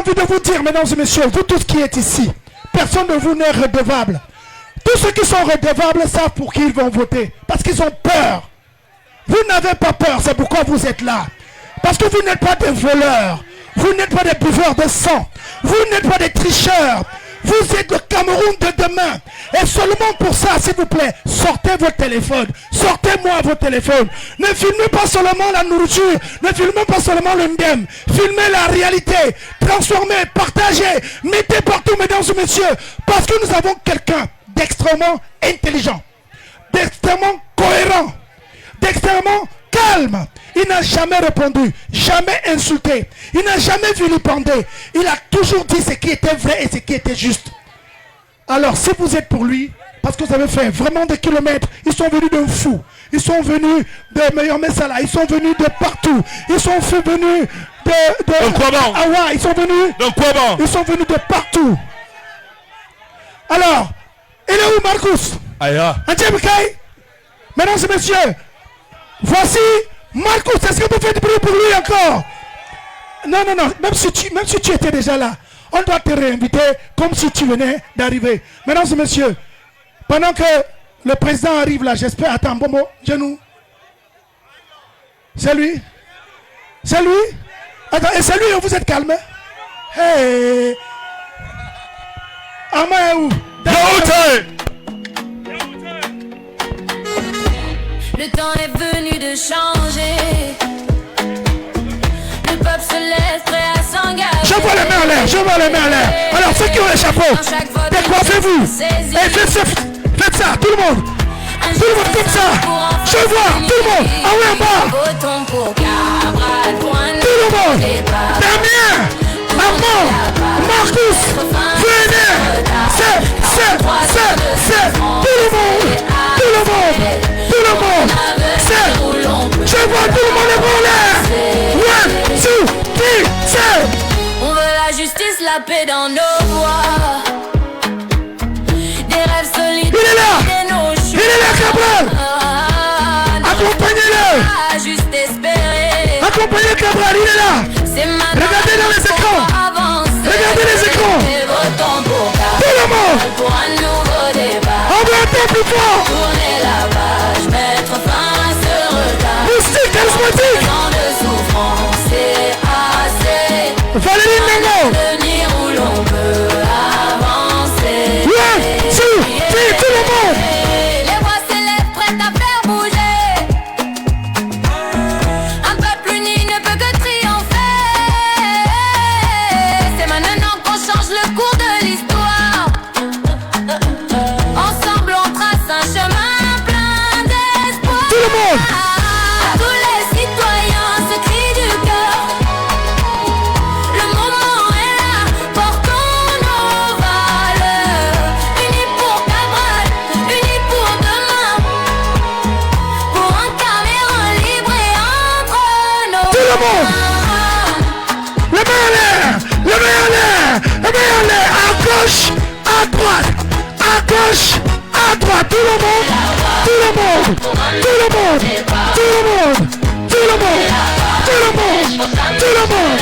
envie de vous dire, mesdames et messieurs, vous tous qui êtes ici, personne de vous n'est redevable. Tous ceux qui sont redevables savent pour qui ils vont voter. Parce qu'ils ont peur. Vous n'avez pas peur, c'est pourquoi vous êtes là. Parce que vous n'êtes pas des voleurs. Vous n'êtes pas des buveurs de sang. Vous n'êtes pas des tricheurs. Vous êtes le Cameroun de demain. Et seulement pour ça, s'il vous plaît, sortez vos téléphones. Sortez-moi vos téléphones. Ne filmez pas seulement la nourriture. Ne filmez pas seulement le ndem. Filmez la réalité. Transformez, partagez. Mettez partout, mesdames et messieurs. Parce que nous avons quelqu'un d'extrêmement intelligent. D'extrêmement cohérent. D'extrêmement calme. Il n'a jamais répondu, jamais insulté. Il n'a jamais vilipendé. Il a toujours dit ce qui était vrai et ce qui était juste. Alors, si vous êtes pour lui, parce que vous avez fait vraiment des kilomètres, ils sont venus de fou. Ils sont venus de Meilleur Messala. Ils sont venus de partout. Ils sont venus de Awa. Ils sont venus. Ils sont venus de partout. Alors, il est où Marcus? Mesdames et messieurs, voici Marcus. Est-ce que vous faites du bruit pour lui encore? Non, non, non. Même si tu étais déjà là, on doit te réinviter comme si tu venais d'arriver. Mesdames et messieurs, pendant que le président arrive là, j'espère. Attends, Bomo, genou. C'est lui? C'est lui? Attends, et c'est lui, vous êtes calme? Hey! Ama est où? Le temps est venu de changer. Le peuple se laisse prêt à s'engager. Je vois les mains en l'air, je vois les mains en l'air. Alors ceux qui ont les chapeaux, décoiffez-vous. Et faites ça, tout le monde. Tout le monde comme ça. Je vois, tout le monde. Ah oui, en bas. Tout le monde. Damien, Armand, Marcus, venez. C'est. Tout le monde. Tout le monde. Tout le monde. C'est. Je vois tout le monde est en l'air. 1, 2, 3, c'est. On veut la justice, la paix dans nos voies. Des rêves solides. Il est là. Il est là, Cabral. Accompagnez-le. Juste espérer. Accompagnez Cabral, il est là. Regardez dans les écrans. Regardez les écrans. Tout le monde. Pour un nouveau débat. On va être plus fort. Tourner la page, mettre fin à ce retard. Moustique, charismatique. Tant de souffrance, c'est assez. Valérie Nengo. Devenir où l'on peut avancer. 1, 2, 3, tout le monde. Les voix s'élèvent prêtes à faire bouger. Un peuple uni ne peut que triompher. C'est maintenant qu'on change le cours de l'histoire. Ensemble on trace un chemin plein d'espoir. Tout le monde. À tous les citoyens, ce cri du cœur. Le moment est là, portons nos valeurs. Unis pour Cabral, unis pour demain. Pour un Cameroun libre et entre nos Tout le monde. Les mains en l'air. Les mains en l'air. Les mains en l'air. À gauche, à droite. À gauche, à droite. Tout le monde. Tout le monde. Tout le monde. Tout le monde. Tout le monde. Tout le monde. Tout le monde.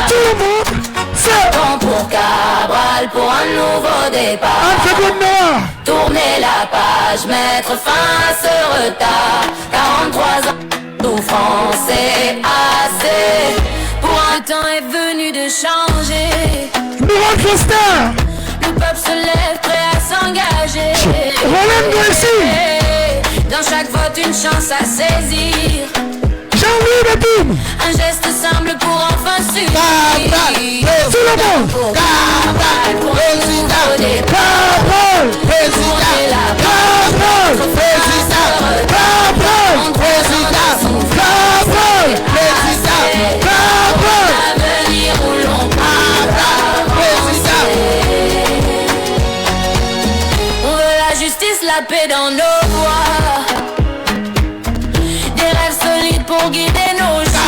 Tout le monde. C'est Bon pour Cabral, pour un nouveau départ. un seconde noir. Tourner la page, mettre fin à ce retard. 43 ans de souffrance, c'est assez. Pour un temps est venu de changer. Laurent Foster. Le peuple se lève prêt à s'engager. Roland Gracie. Dans chaque vote une chance à saisir. Jean-Louis Betoum. Un geste simple pour enfin suivre. Tout le monde. Cabral pour un nouveau départ. Cabral. Tourner la page, Cabral. mettre fin à ce retard. Cabral. Cabral. Cabral. L'avenir où l'on peut avancer. On veut la justice, la paix dans nos voies. Des rêves solides pour guider nos choix.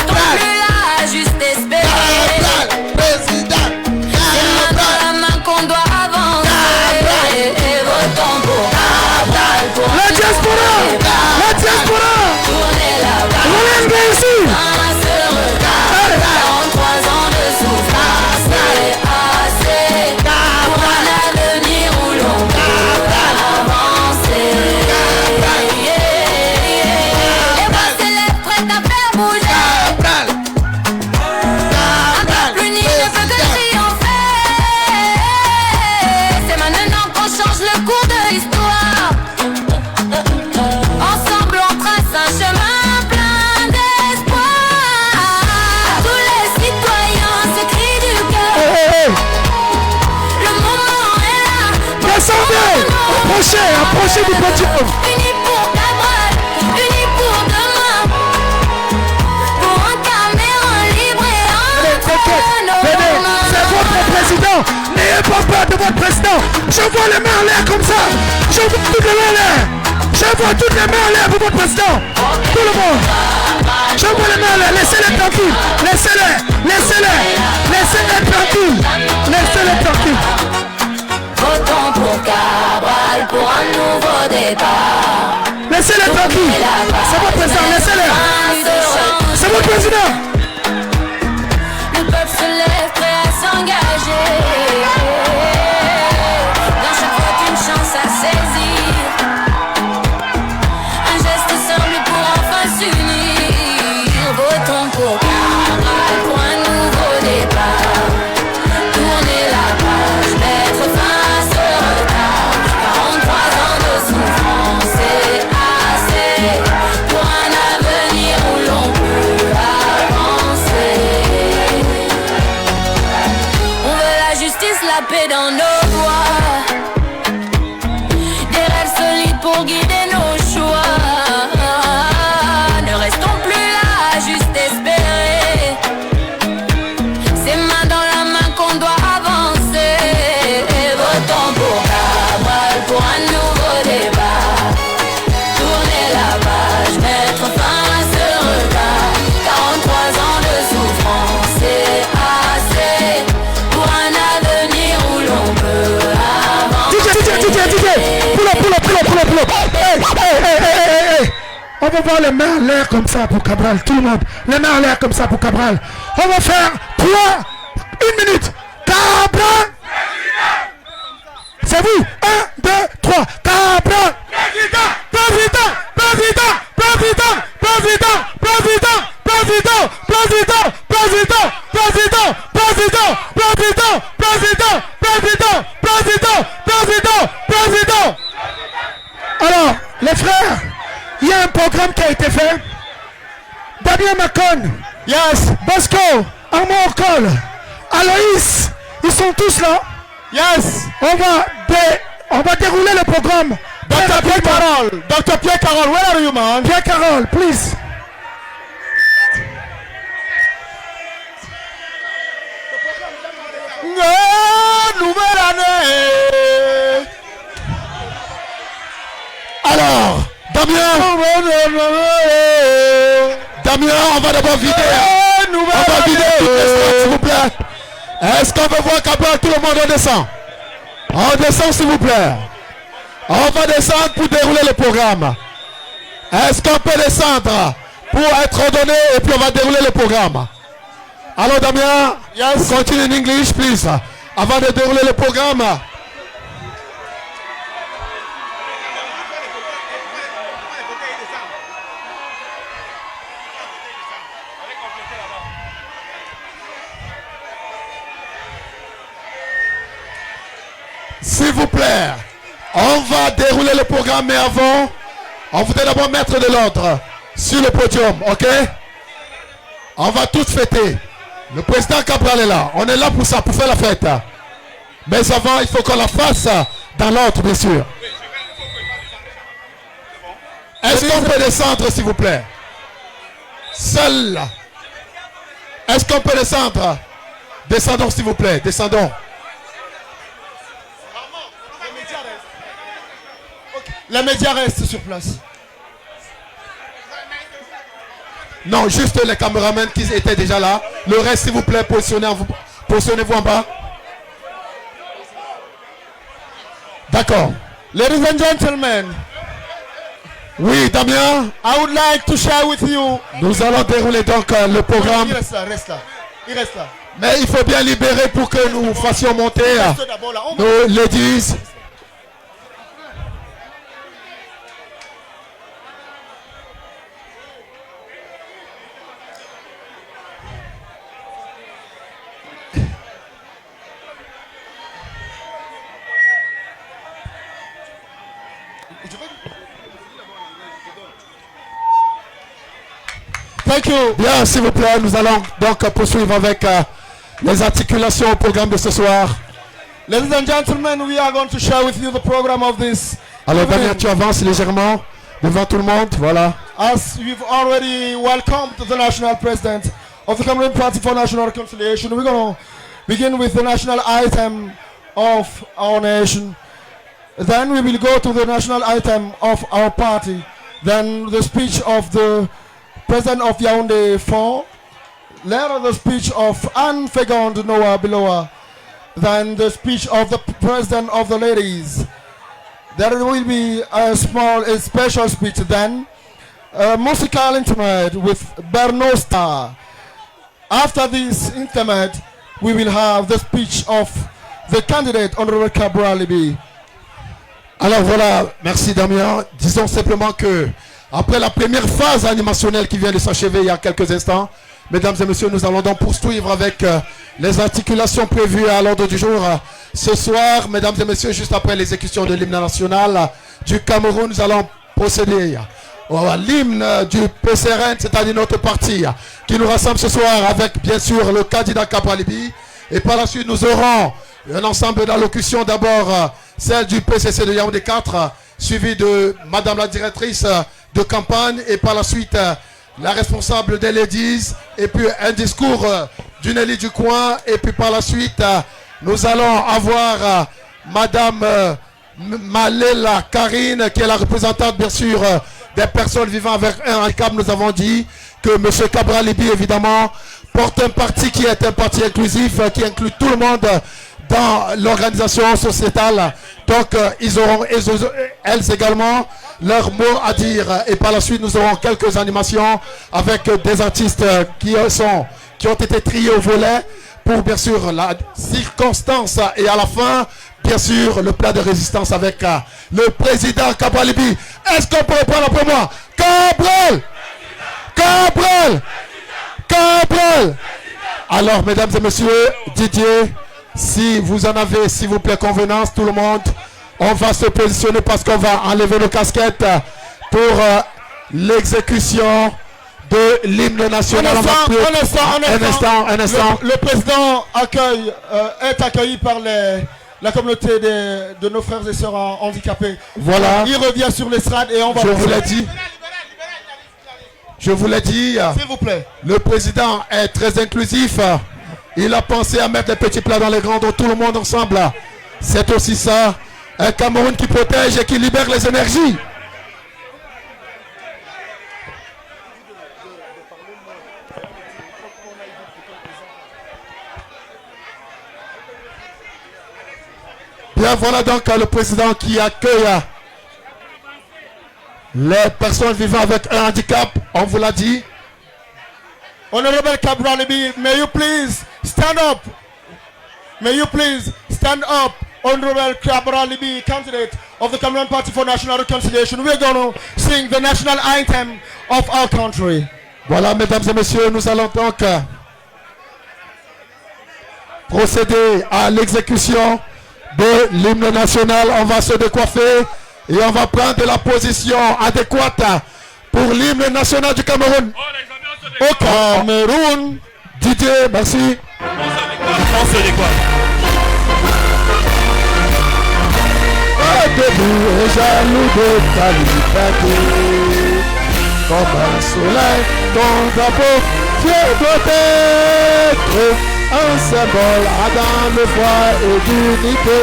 Plus là, juste espérer. C'est main dans la main qu'on doit avancer. Et votons pour Cabral, pour un La diaspora. La diaspora. tourner la page. Roland Gracie. À ce retard, approchez du podium. Unis pour Cabral, unis pour demain. Pour un Cameroun libre et entre nos mains. C'est votre président. N'ayez pas peur de votre président. Je vois les mains en l'air comme ça. Je vois toutes les mains en l'air. Je vois toutes les mains en l'air pour votre président. Tout le monde. Je vois les mains en l'air. Laissez-les tranquilles. Laissez-les. Laissez-les. Laissez-les tranquilles. Laissez-les tranquilles. Votons pour Cabral pour un nouveau départ. Laissez-les tranquilles. C'est votre président. Laissez-les. C'est votre président. Le peuple se lève prêt à s'engager. Dans chaque vote une chance à saisir. Un geste simple pour enfin s'unir. Votons pour Cabral pour un nouveau départ. Tourner la page, mettre fin à ce retard. 43 ans de souffrance, c'est assez. Pour un avenir où l'on peut avancer. On veut la justice, la paix dans nos voies. Des rêves solides pour guider nos choix. Ne restons plus là à juste espérer. C'est main dans la main qu'on doit avancer. Votons pour Cabral pour un nouveau débat. Tourner la page, mettre fin à ce retard. 43 ans de souffrance, c'est assez. Pour un avenir où l'on peut avancer. DJ. Pull up. Hey. On va voir les mains en l'air comme ça pour Cabral. Tout le monde. Les mains en l'air comme ça pour Cabral. On va faire 3. 1 minute. Cabral. C'est vous. 1, 2, 3. Cabral. Président. Alors, les frères, il y a un programme qui a été fait. Damien Macon, Yes, Bosco, Armand Cole, Aloïs, ils sont tous là. yes. On va dérouler le programme. Dr. Pierre Carroll, where are you, man? Pierre Carroll, please. Nouvelle année. Alors, Damien, on va d'abord vider. On va vider toutes les stades, s'il vous plaît. Est-ce qu'on veut voir Cabral? Tout le monde descend. On descend, s'il vous plaît. On va descendre pour dérouler le programme. Est-ce qu'on peut descendre pour être ordonné et puis on va dérouler le programme? Alors Damien, Yes. continue in English, please. Avant de dérouler le programme. S'il vous plaît, on va dérouler le programme, mais avant, on voudrait d'abord mettre de l'ordre sur le podium, ok? On va tous fêter. Le président Cabral est là. On est là pour ça, pour faire la fête. Mais avant, il faut qu'on la fasse dans l'ordre, bien sûr. Est-ce qu'on peut descendre, s'il vous plaît? Seul. Est-ce qu'on peut descendre? Descendons, s'il vous plaît. Descendons. Les médias restent sur place. Non, juste les caméramans qui étaient déjà là. Le reste, s'il vous plaît, positionnez-vous en bas. D'accord. Ladies and gentlemen, Oui, Damien, I would like to share with you. nous allons dérouler donc le programme. Il reste là, Il reste là. Mais il faut bien libérer pour que nous fassions monter Reste d'abord là. nos ladies. Thank you. Bien, s'il vous plaît, nous allons donc poursuivre avec les articulations au programme de ce soir. Ladies and gentlemen, we are going to share with you the program of this. Alors evening. Damien, tu avances légèrement devant tout le monde, voilà. As we've already welcomed the national president of the Cameroon Party for National Reconciliation, we're going to begin with the national item of our nation. Then we will go to the national item of our party. Then the speech of the president of Yaoundé 4. Later the speech of Anne Fegonde Noah Biloa. Then the speech of the president of the ladies. There will be a special speech then. A musical intermediate with Berno Star. After this intermediate, we will have the speech of the candidate Honorable Cabral Libi. Alors voilà, merci Damien. Disons simplement que après la première phase animationnelle qui vient de s'achever il y a quelques instants, mesdames et messieurs, nous allons donc poursuivre avec les articulations prévues à l'ordre du jour. Ce soir, mesdames et messieurs, juste après l'exécution de l'hymne national du Cameroun, nous allons procéder à l'hymne du PCRN, c'est-à-dire notre parti, qui nous rassemble ce soir avec bien sûr le candidat Cabral Libi. Et par la suite, nous aurons un ensemble d'allocutions, d'abord celle du PCC de Yaoundé 4, suivie de madame la directrice de campagne, et par la suite la responsable des ladies, et puis un discours d'une élite du coin, et puis par la suite nous allons avoir madame Malela Karine, qui est la représentante bien sûr des personnes vivant avec un handicap. Nous avons dit que M. Cabral Libi évidemment porte un parti qui est un parti inclusif, qui inclut tout le monde dans l'organisation sociétale. Donc ils auront elles également leur mot à dire, et par la suite nous aurons quelques animations avec des artistes qui ont été triés au volet pour bien sûr la circonstance, et à la fin bien sûr le plat de résistance avec le président Cabral Libi. Est-ce qu'on peut reprendre après moi? Cabral! Cabral! Cabral! Alors mesdames et messieurs, Didier, si vous en avez s'il vous plaît convenance, tout le monde, on va se positionner parce qu'on va enlever nos casquettes pour l'exécution de l'hymne national. Un instant. Le président est accueilli par la communauté de nos frères et sœurs handicapés. Voilà. Il revient sur l'estrade et on va... Je vous l'ai dit, s'il vous plaît. Le président est très inclusif. Il a pensé à mettre les petits plats dans les grands, donc tout le monde ensemble. C'est aussi ça. Un Cameroun qui protège et qui libère les énergies. Bien, voilà donc le président qui accueille les personnes vivant avec un handicap. On vous l'a dit. Honorable Cabral Libi, may you please stand up? May you please stand up? Honorable Cabral Libi, candidate of the Cameroon Party for National Reconciliation. We're going to sing the national anthem of our country. Voilà, mesdames et messieurs, nous allons donc procéder à l'exécution de l'hymne national. On va se décoiffer et on va prendre la position adéquate pour l'hymne national du Cameroun. Au Cameroun. Didier, merci. On se décoiffe. Debout et jaloux de ta liberté, comme un soleil, ton drapeau fier doit être un symbole ardent de foi et d'unité,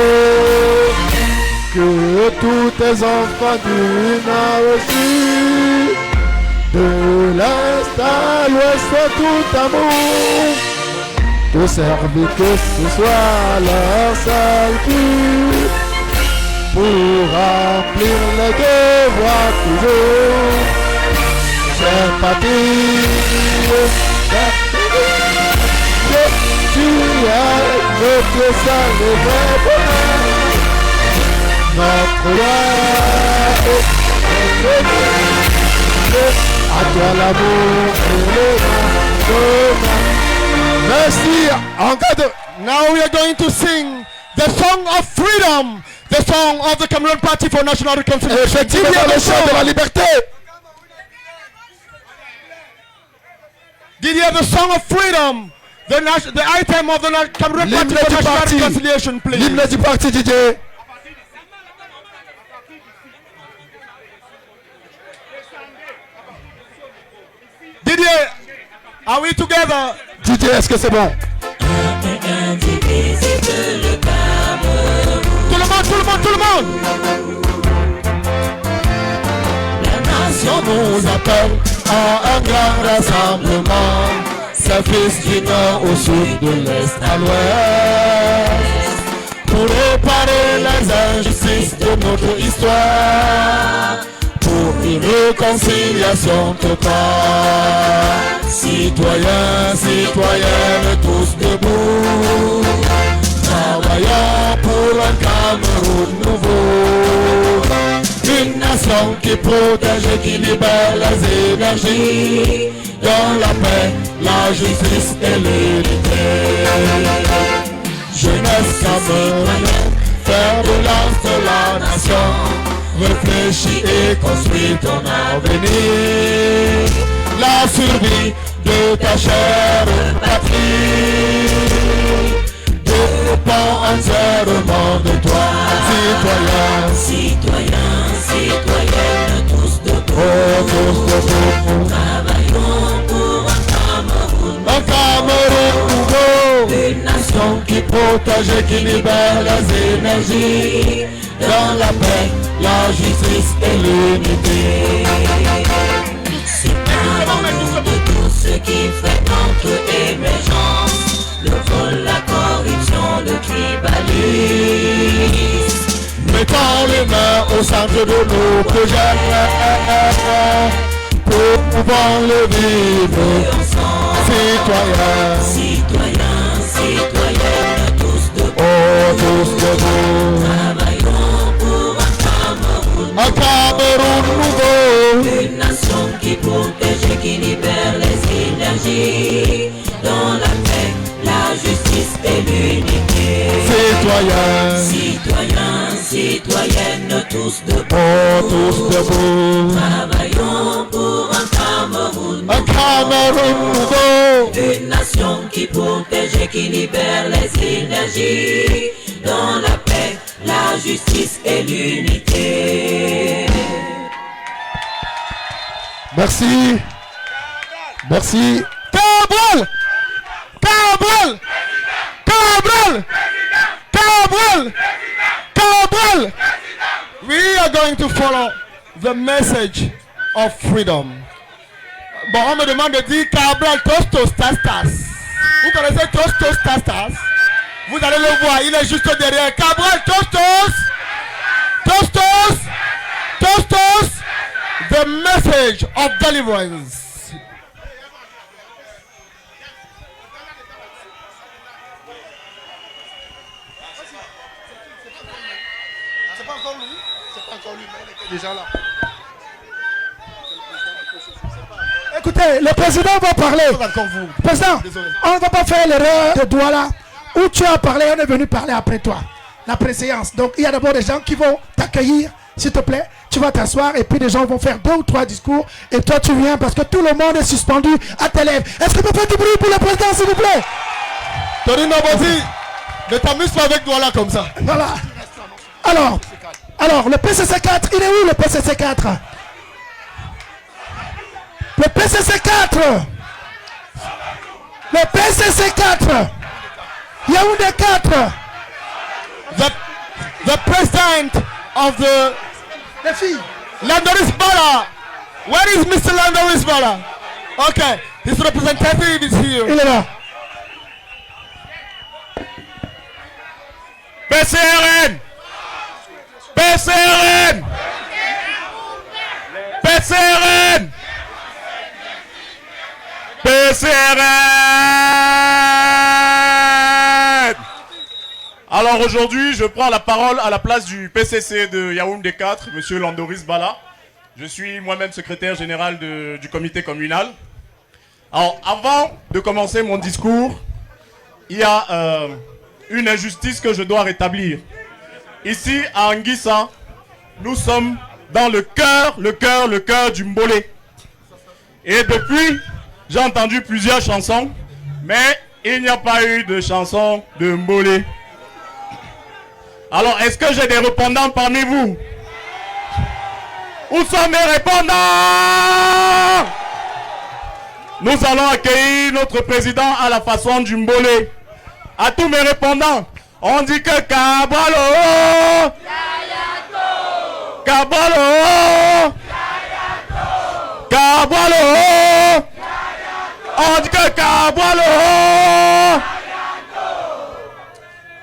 que tous tes enfants du Nord reçus, de l'Est à l'Ouest soient tout amour, te servir que ce soit leur seul but, pour remplir les devoirs toujours. Chère patrie, tu es notre seul et vrai bonheur, notre loi et notre vie. À toi l'amour et le main. Merci. En cas de... Now we are going to sing the song of freedom, the song of the Cameroon Party for National Reconciliation. Effectivement, le chant de la liberté. Didier, the song of freedom, the item of the Cameroon Party L'hymne for du National parti. Reconciliation, please. L'hymne du parti, Didier. Didier, are we together? Didier, est-ce que c'est bon? Tout le monde, tout le monde, tout le monde. La nation nous appelle à un grand rassemblement. Service du nord au sud, de l'est à l'ouest. Pour réparer les injustices de notre histoire. Pour une réconciliation totale. Citoyens, citoyennes, tous debout. Travaillons pour un Cameroun nouveau. Une nation qui protège et qui libère les énergies. Dans la paix, la justice et l'unité. Jeunesse camerounaise, fer de lance de la nation. Réfléchis et construis ton avenir. La survie de ta chère patrie dépend entièrement de toi. Citoyens, citoyens, citoyennes, tous debout. Oh, tous debout. Travaillons pour un Cameroun nouveau. Une nation qui protège et qui libère les énergies. Dans la paix, la justice et l'unité. C'est un amour de tout ce qui fait notre émergence. Le vol, la corruption, le tribalisme. Mettons les mains au centre de nos projets pour pouvoir le vivre ensemble. Citoyens, citoyens, citoyennes, tous debout. Oh, tous debout. Travaillons pour un Cameroun nouveau. Une nation qui protège et qui libère les énergies. Dans la paix, la justice et l'unité. Citoyens, citoyens, citoyennes, tous debout. Oh, tous debout. Travaillons pour un Cameroun nouveau. Une nation qui protège et qui libère les énergies. Dans la paix, la justice et l'unité. Merci. Merci. Cabral! Cabral! Cabral! Cabral! Cabral! We are going to follow the message of freedom. Bon, on me demande de dire Cabral Tostos Tastas. Vous connaissez Tostos Tastas? Vous allez le voir, il est juste derrière. Cabral Tostos! Tostos! Tostos! The message of deliverance. C'est pas encore lui, mais il était déjà là. Écoutez, le président va parler. Président, on ne va pas faire l'erreur de Douala où tu as parlé, on est venu parler après toi. La préséance. Donc il y a d'abord des gens qui vont t'accueillir, s'il te plaît. Tu vas t'asseoir et puis des gens vont faire 2 ou 3 discours. Et toi tu viens parce que tout le monde est suspendu à tes lèvres. Est-ce que tu peux faire du bruit pour le président, s'il vous plaît? Tony Naboti, ne t'amuse pas avec Douala comme ça. Voilà. Alors, le PCC4, il est où le PCC4? Le PCC4. Le PCC4. Yaoundé 4. The president of the Les filles. Landoris Bala. Where is Mr. Landoris Bala? Okay, his representative is here. Il est là. PCRN! PCRN! PCRN! PCRN! Alors aujourd'hui, je prends la parole à la place du PCC de Yaoundé 4, monsieur Landoris Bala. Je suis moi-même secrétaire général du comité communal. Alors avant de commencer mon discours, il y a une injustice que je dois rétablir. Ici, à Anguissa, nous sommes dans le cœur du Mbolé. Et depuis, j'ai entendu plusieurs chansons, mais il n'y a pas eu de chanson de Mbolé. Alors, est-ce que j'ai des répondants parmi vous? Où sont mes répondants? Nous allons accueillir notre président à la façon du Mbolé. À tous mes répondants, on dit que Kabalo, Kabalo, Kabalo, on dit que Kabalo.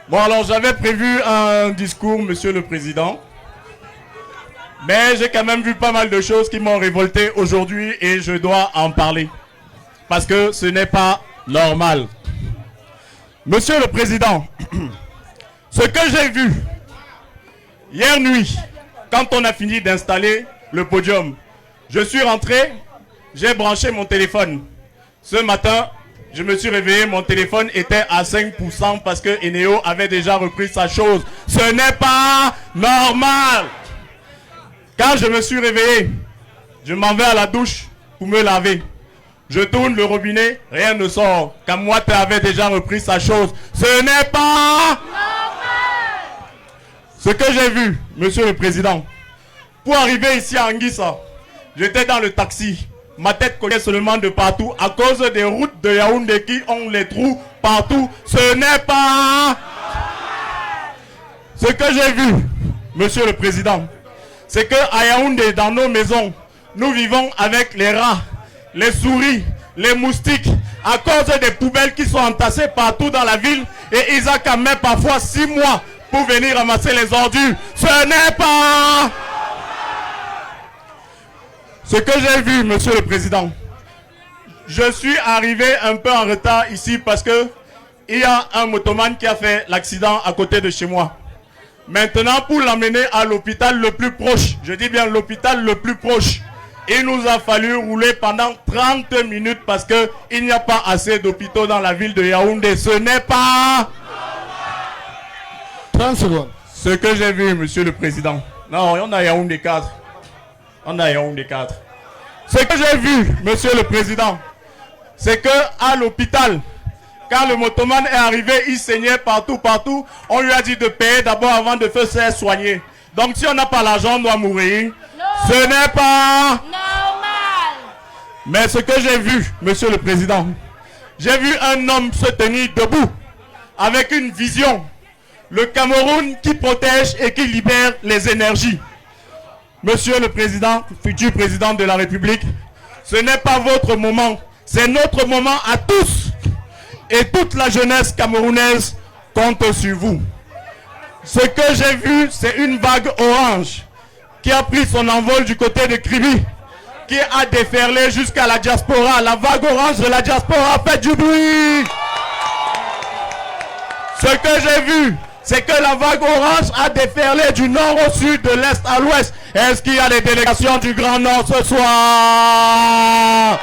Bon, alors j'avais prévu un discours, monsieur le président, mais j'ai quand même vu pas mal de choses qui m'ont révolté aujourd'hui et je dois en parler parce que ce n'est pas normal. Monsieur le président, ce que j'ai vu hier nuit, quand on a fini d'installer le podium, je suis rentré, j'ai branché mon téléphone. Ce matin, je me suis réveillé, mon téléphone était à 5% parce que Eneo avait déjà repris sa chose. Ce n'est pas normal. Quand je me suis réveillé, je m'en vais à la douche pour me laver. Je tourne le robinet, rien ne sort. Kamwate avait déjà repris sa chose. Ce n'est pas normal. Ce que j'ai vu, monsieur le président, pour arriver ici à Anguissa, j'étais dans le taxi. Ma tête collait seulement de partout à cause des routes de Yaoundé qui ont les trous partout. Ce n'est pas ce que j'ai vu, monsieur le président. C'est qu'à Yaoundé, dans nos maisons, nous vivons avec les rats, les souris, les moustiques, à cause des poubelles qui sont entassées partout dans la ville. Et Isaac a mis parfois 6 mois pour venir ramasser les ordures. Ce n'est pas ce que j'ai vu, monsieur le président. Je suis arrivé un peu en retard ici parce que il y a un motoman qui a fait l'accident à côté de chez moi. Maintenant, pour l'amener à l'hôpital le plus proche, je dis bien l'hôpital le plus proche, il nous a fallu rouler pendant 30 minutes parce qu'il n'y a pas assez d'hôpitaux dans la ville de Yaoundé. Ce n'est pas 30 secondes. Ce que j'ai vu, monsieur le président. Non, on a Yaoundé 4. On a Yaoundé 4. Ce que j'ai vu, monsieur le président, c'est que à l'hôpital, quand le motoman est arrivé, il saignait partout. On lui a dit de payer d'abord avant de se faire soigner. Donc si on n'a pas l'argent, on doit mourir. Non. Ce n'est pas normal. Mais ce que j'ai vu, monsieur le président, j'ai vu un homme se tenir debout avec une vision. Le Cameroun qui protège et qui libère les énergies. Monsieur le président, futur président de la République, ce n'est pas votre moment, c'est notre moment à tous. Et toute la jeunesse camerounaise compte sur vous. Ce que j'ai vu, c'est une vague orange qui a pris son envol du côté de Kribi, qui a déferlé jusqu'à la diaspora. La vague orange de la diaspora fait du bruit. Ce que j'ai vu, c'est que la vague orange a déferlé du nord au sud, de l'est à l'ouest. Est-ce qu'il y a des délégations du Grand Nord ce soir?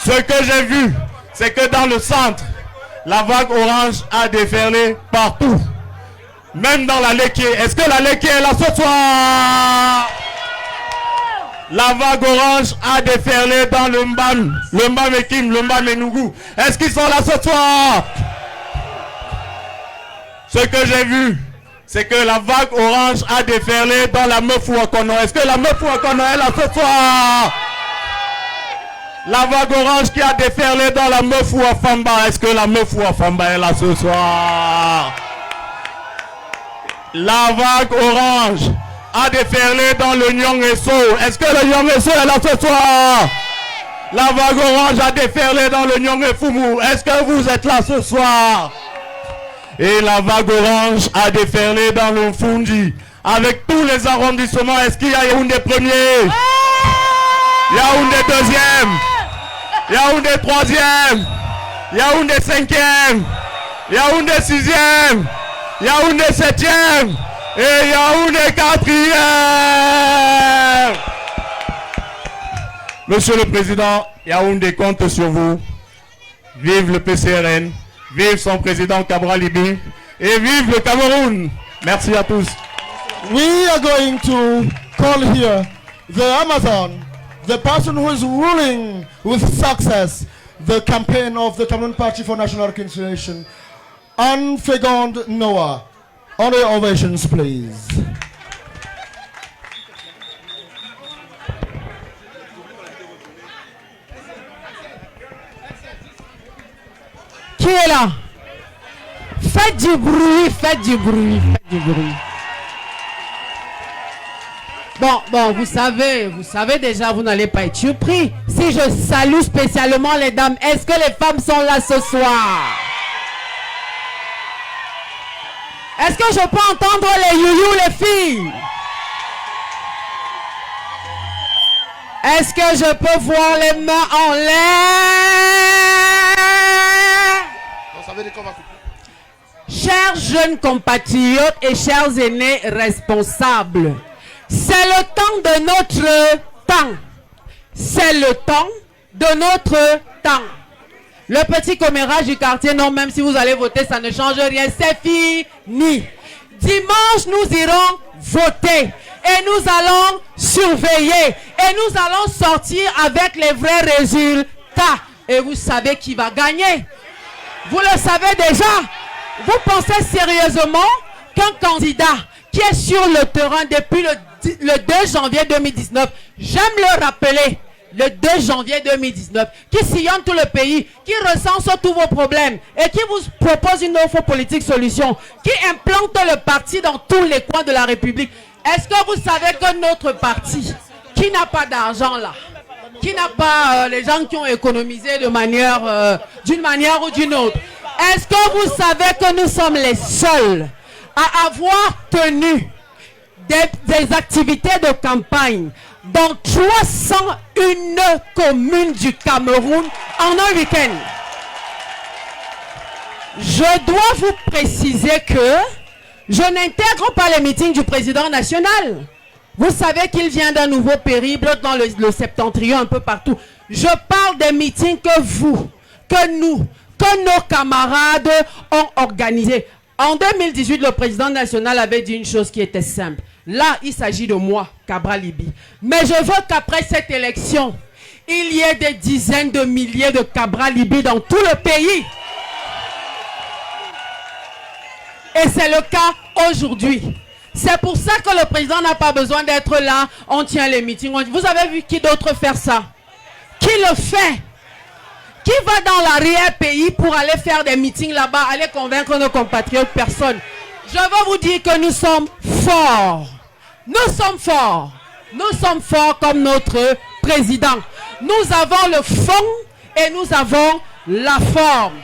Ce que j'ai vu, c'est que dans le centre, la vague orange a déferlé partout. Même dans la Léquié. Est-ce que la Léquié est là ce soir? La vague orange a déferlé dans le Mbam. Le Mbam et Kim, le Mbam et Nougou. Est-ce qu'ils sont là ce soir? Ce que j'ai vu, c'est que la vague orange a déferlé dans la Meufouakono. Est-ce que la Meufouakono est là ce soir? La vague orange qui a déferlé dans la Meufouafamba. Est-ce que la Meufouafamba est là ce soir? La vague orange a déferlé dans le Nyongeso. Est-ce que le Nyongeso est là ce soir? La vague orange a déferlé dans le Nyongefumu. Est-ce que vous êtes là ce soir? Et la vague orange a déferlé dans le Fundi. Avec tous les arrondissements, est-ce qu'il y a Yaoundé premier? Yaoundé deuxième? Yaoundé troisième? Yaoundé cinquième? Yaoundé sixième? Yaoundé septième? Et Yaoundé quatrième? Monsieur le Président, Yaoundé compte sur vous. Vive le PCRN. Vive son président Cabral Libi et vive le Cameroun. Merci à tous. We are going to call here the Amazon, the person who is ruling with success, the campaign of the Cameroon Party for National Reconciliation, Anne Fegonde Noah. On the ovations, please. Qui est là? Faites du bruit, faites du bruit, faites du bruit. Bon, vous savez déjà, vous n'allez pas être surpris. Si je salue spécialement les dames, est-ce que les femmes sont là ce soir? Est-ce que je peux entendre les youyou, les filles? Est-ce que je peux voir les mains en l'air? Chers jeunes compatriotes et chers aînés responsables, c'est le temps de notre temps. C'est le temps de notre temps. Le petit commérage du quartier, non, même si vous allez voter, ça ne change rien. C'est fini. Dimanche, nous irons voter. Et nous allons surveiller. Et nous allons sortir avec les vrais résultats. Et vous savez qui va gagner. Vous le savez déjà. Vous pensez sérieusement qu'un candidat qui est sur le terrain depuis le 2 janvier 2019, j'aime le rappeler, le 2 janvier 2019, qui sillonne tout le pays, qui recense tous vos problèmes et qui vous propose une offre politique solution, qui implante le parti dans tous les coins de la République. Est-ce que vous savez que notre parti, qui n'a pas d'argent là, qui n'a pas les gens qui ont économisé d'une manière ou d'une autre, est-ce que vous savez que nous sommes les seuls à avoir tenu des activités de campagne dans 301 communes du Cameroun en un week-end? Je dois vous préciser que je n'intègre pas les meetings du président national. Vous savez qu'il vient d'un nouveau périple dans le septentrion, un peu partout. Je parle des meetings que vous, que nous, que nos camarades ont organisés. En 2018, le président national avait dit une chose qui était simple. Là, il s'agit de moi, Cabral Libby. Mais je veux qu'après cette élection, il y ait des dizaines de milliers de Cabral Libby dans tout le pays. Et c'est le cas aujourd'hui. C'est pour ça que le président n'a pas besoin d'être là. On tient les meetings. Vous avez vu qui d'autre faire ça? Qui le fait? Qui va dans l'arrière-pays pour aller faire des meetings là-bas, aller convaincre nos compatriotes? Personne. Je veux vous dire que nous sommes forts. Nous sommes forts. Nous sommes forts comme notre président. Nous avons le fond et nous avons la forme.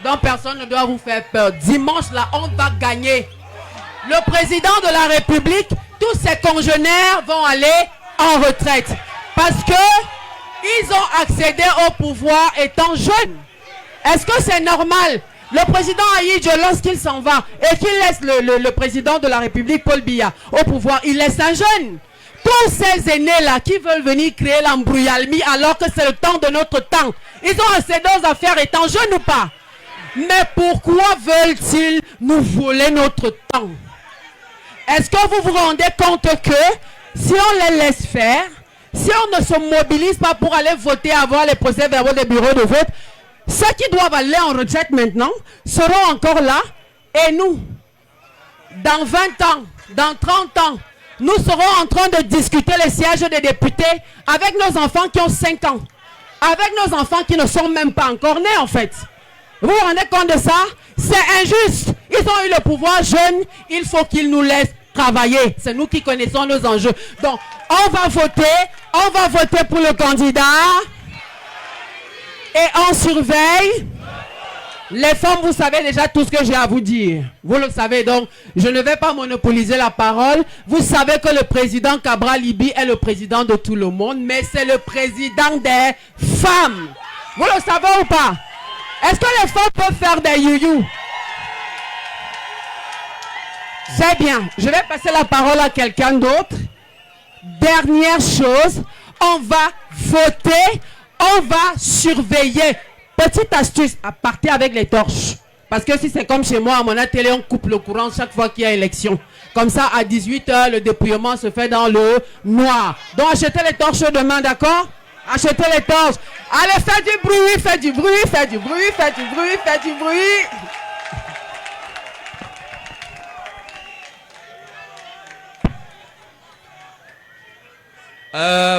Donc personne ne doit vous faire peur. Dimanche, là, on va gagner. Le président de la République, tous ses congénères vont aller en retraite. Parce que ils ont accédé au pouvoir étant jeunes. Est-ce que c'est normal? Le président Aïdjo, lorsqu'il s'en va et qu'il laisse le président de la République, Paul Biya, au pouvoir, il laisse un jeune. Tous ces aînés-là qui veulent venir créer l'embrouillamie alors que c'est le temps de notre temps, ils ont assez d'autres affaires étant jeunes ou pas? Mais pourquoi veulent-ils nous voler notre temps? Est-ce que vous vous rendez compte que si on les laisse faire, si on ne se mobilise pas pour aller voter, avoir les procès-verbaux des bureaux de vote, ceux qui doivent aller en retraite maintenant seront encore là. Et nous, dans 20 ans, dans 30 ans, nous serons en train de discuter les sièges des députés avec nos enfants qui ont 5 ans. Avec nos enfants qui ne sont même pas encore nés en fait. Vous vous rendez compte de ça? C'est injuste. Ils ont eu le pouvoir jeune, il faut qu'ils nous laissent travailler. C'est nous qui connaissons nos enjeux. Donc, on va voter pour le candidat et on surveille. Les femmes, vous savez déjà tout ce que j'ai à vous dire. Vous le savez, donc je ne vais pas monopoliser la parole. Vous savez que le président Cabral Libby est le président de tout le monde, mais c'est le président des femmes. Vous le savez ou pas? Est-ce que les femmes peuvent faire des youyou? C'est bien. Je vais passer la parole à quelqu'un d'autre. Dernière chose, on va voter, on va surveiller. Petite astuce, à partir avec les torches. Parce que si c'est comme chez moi, à mon atelier, on coupe le courant chaque fois qu'il y a élection. Comme ça, à 18 h, le dépouillement se fait dans le noir. Donc, achetez les torches demain, d'accord? Achetez les torches. Allez, faites du bruit, faites du bruit, faites du bruit, faites du bruit, faites du bruit.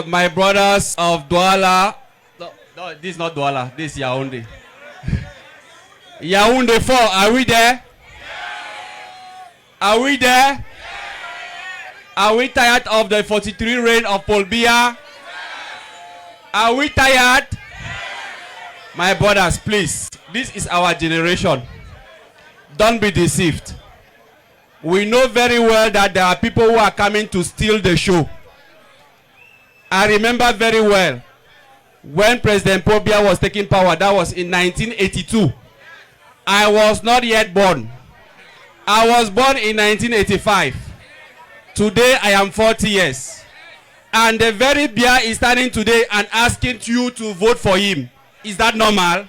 My brothers of Douala. No, this is not Douala. This is Yaoundé. Yaoundé 4. Are we there? Are we there? Are we tired of the 43 reign of Paul Biya? Are we tired? My brothers, please. This is our generation. Don't be deceived. We know very well that there are people who are coming to steal the show. I remember very well when President Paul Biya was taking power. That was in 1982. I was not yet born. I was born in 1985. Today I am 40 years. And the very Biya is standing today and asking you to vote for him. Is that normal?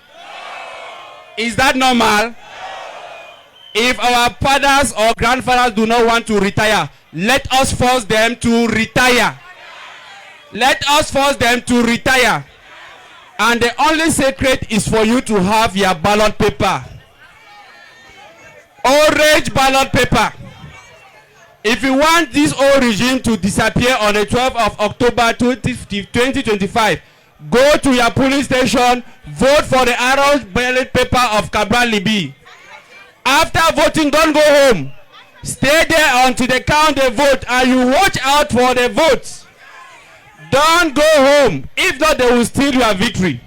Is that normal? If our fathers or grandfathers do not want to retire, let us force them to retire. Let us force them to retire. And the only secret is for you to have your ballot paper. Orange ballot paper. If you want this old regime to disappear on the 12th of October 2025, go to your polling station, vote for the orange ballot paper of Cabral Libi. After voting, don't go home. Stay there until they count the vote and you watch out for the votes. Don't go home. If not, they will steal your victory.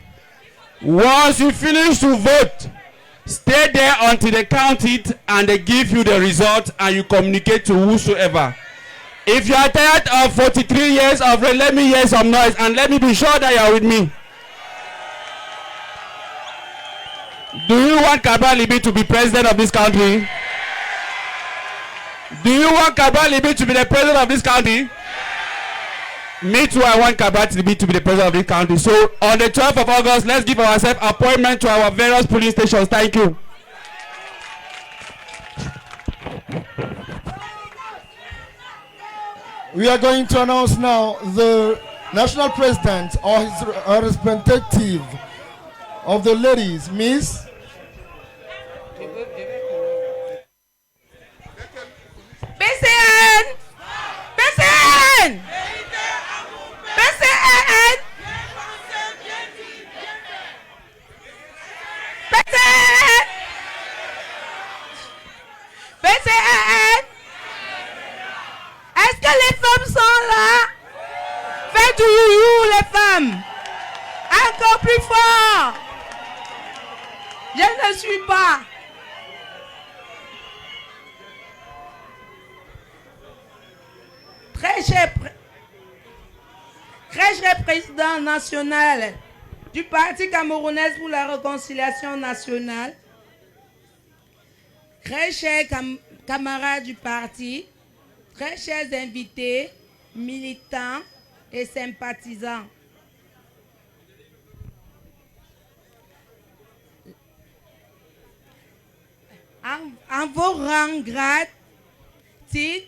Once you finish to vote, stay there until they count it and they give you the result and you communicate to whosoever. If you are tired of 43 years of rain, let me hear some noise and let me be sure that you are with me. Do you want Cabral Libi to be president of this country? Do you want Cabral Libi to be the president of this country? Me too, I want Cabral Libi to be the president of this country. So on the 12th of August, let's give ourselves appointment to our various police stations. Thank you. We are going to announce now the national president or his representative of the ladies, Miss PCN! PCN! PCN! PCN! PCN! Est-ce que les femmes sont là? Faites du you les femmes! Encore plus fort! Je ne suis pas. Très cher président national du Parti camerounais pour la réconciliation nationale, très chers camarades du parti, très chers invités, militants et sympathisants. En vos rangs, grades, titres,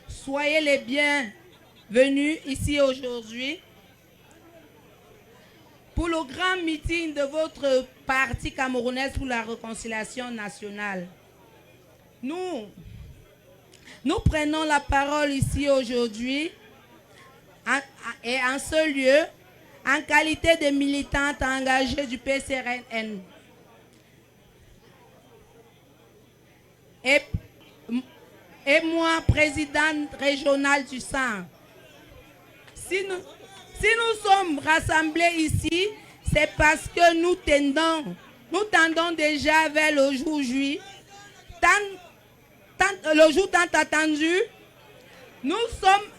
soyez les bienvenus ici aujourd'hui pour le grand meeting de votre parti camerounais pour la réconciliation nationale. Nous prenons la parole ici aujourd'hui et en ce lieu en qualité de militante engagée du PCRN. Et moi, présidente régionale du Centre. Si nous sommes rassemblés ici, c'est parce que nous tendons déjà vers le jour J, le jour tant attendu. Nous sommes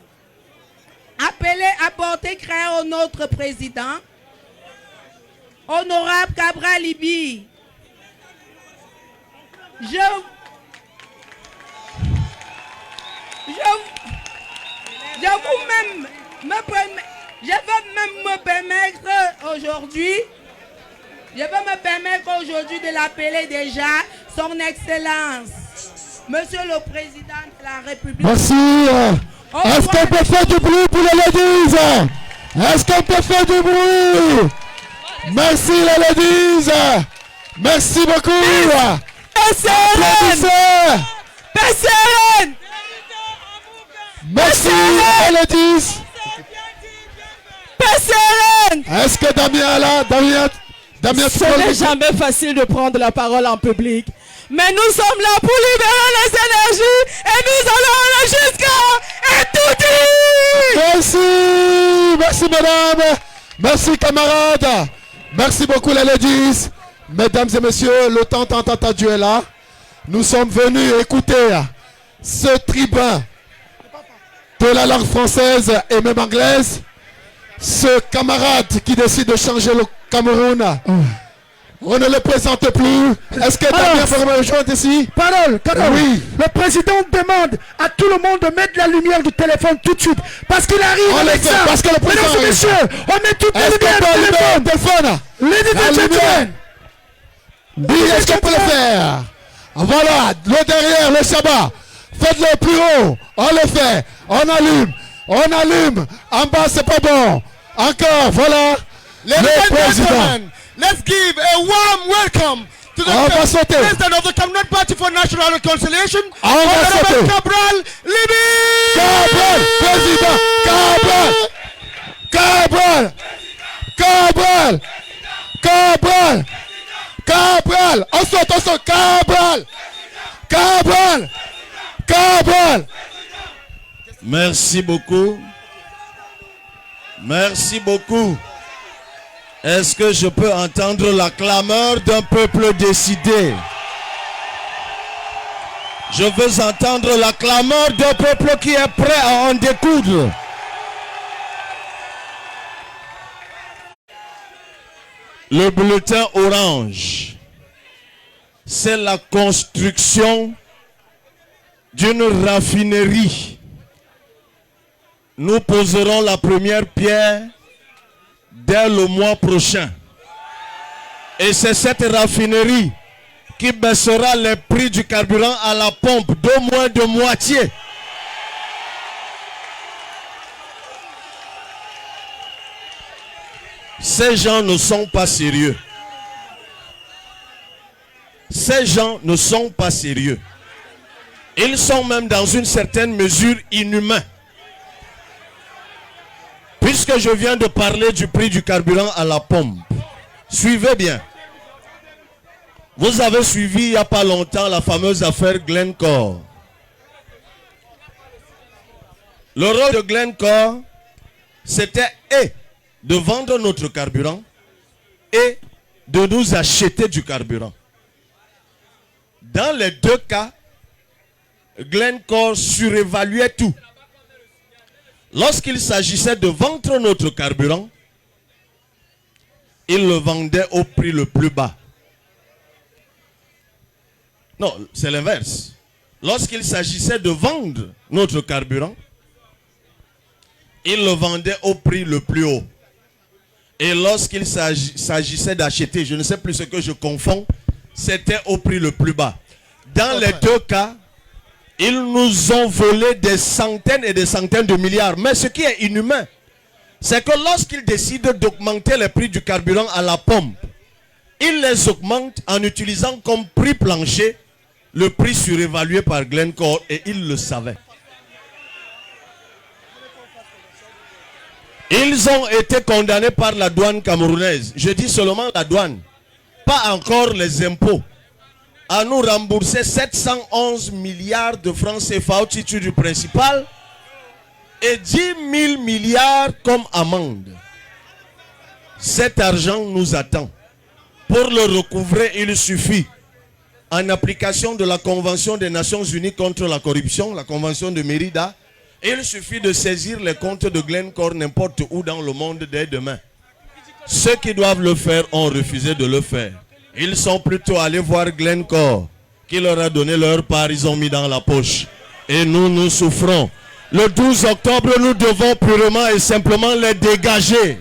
appelés à porter crainte au notre président, honorable Cabral Libi. Je veux même me permettre aujourd'hui de l'appeler déjà son Excellence, Monsieur le Président de la République. Merci. Est-ce qu'on peut faire du bruit pour les ladies? Est-ce qu'on peut faire du bruit? Merci les ladies. Merci beaucoup. PCRN. PCRN. Merci les ladies. PCRN. Est-ce que Damien est là? Damien, tu Ce peux n'est le- jamais facile de prendre la parole en public. Mais nous sommes là pour libérer les énergies et nous allons aller jusqu'à Etouti. Merci madame, merci camarades, merci beaucoup les ladies. Mesdames et messieurs, le temps Dieu est là. Nous sommes venus écouter ce tribun de la langue française et même anglaise. Ce camarade qui décide de changer le Cameroun. On ne le présente plus. Est-ce que Damien peut me rejoindre ici? Parole. Oui. Le président demande à tout le monde de mettre la lumière du téléphone tout de suite. Parce qu'il arrive On le avec fait, ça. parce que le président Mesdames et arrive. messieurs, on met toutes les Est-ce lumières qu'on peut du allumer téléphone. le téléphone? Ladies La and lumière. gentlemen. Oui, est-ce qu'on peut le faire? Voilà, le derrière, le Shabbat. Faites-le plus haut. On le fait. On allume. En bas, c'est pas bon. Encore, voilà. Ladies Le and président. gentlemen, let's give a warm welcome to the On va sauter. President of the Cameroon Party for National Reconciliation, On va Honorable sauter. Cabral Libi. Cabral, président. Cabral. On saute. Cabral. Merci beaucoup. Merci beaucoup. Est-ce que je peux entendre la clameur d'un peuple décidé? Je veux entendre la clameur d'un peuple qui est prêt à en découdre. Le bulletin orange, c'est la construction d'une raffinerie. Nous poserons la première pierre dès le mois prochain. Et c'est cette raffinerie qui baissera les prix du carburant à la pompe d'au moins de moitié. Ces gens ne sont pas sérieux. Ces gens ne sont pas sérieux. Ils sont même dans une certaine mesure inhumains. Puisque je viens de parler du prix du carburant à la pompe, suivez bien. Vous avez suivi il n'y a pas longtemps la fameuse affaire Glencore. Le rôle de Glencore, c'était de vendre notre carburant et de nous acheter du carburant. Dans les deux cas, Glencore surévaluait tout. Lorsqu'il s'agissait de vendre notre carburant, il le vendait au prix le plus bas. Non, c'est l'inverse. Lorsqu'il s'agissait de vendre notre carburant, il le vendait au prix le plus haut. Et lorsqu'il s'agissait d'acheter, je ne sais plus ce que je confonds, c'était au prix le plus bas. Dans les deux cas, ils nous ont volé des centaines et des centaines de milliards. Mais ce qui est inhumain, c'est que lorsqu'ils décident d'augmenter les prix du carburant à la pompe, ils les augmentent en utilisant comme prix plancher le prix surévalué par Glencore, et ils le savaient. Ils ont été condamnés par la douane camerounaise. Je dis seulement la douane, pas encore les impôts, à nous rembourser 711 milliards de francs CFA au titre du principal et 10 000 milliards comme amende. Cet argent nous attend. Pour le recouvrer, il suffit, en application de la Convention des Nations Unies contre la corruption, la Convention de Mérida, il suffit de saisir les comptes de Glencore n'importe où dans le monde dès demain. Ceux qui doivent le faire ont refusé de le faire. Ils sont plutôt allés voir Glencore, qui leur a donné leur part, ils ont mis dans la poche. Et nous, nous souffrons. Le 12 octobre, nous devons purement et simplement les dégager.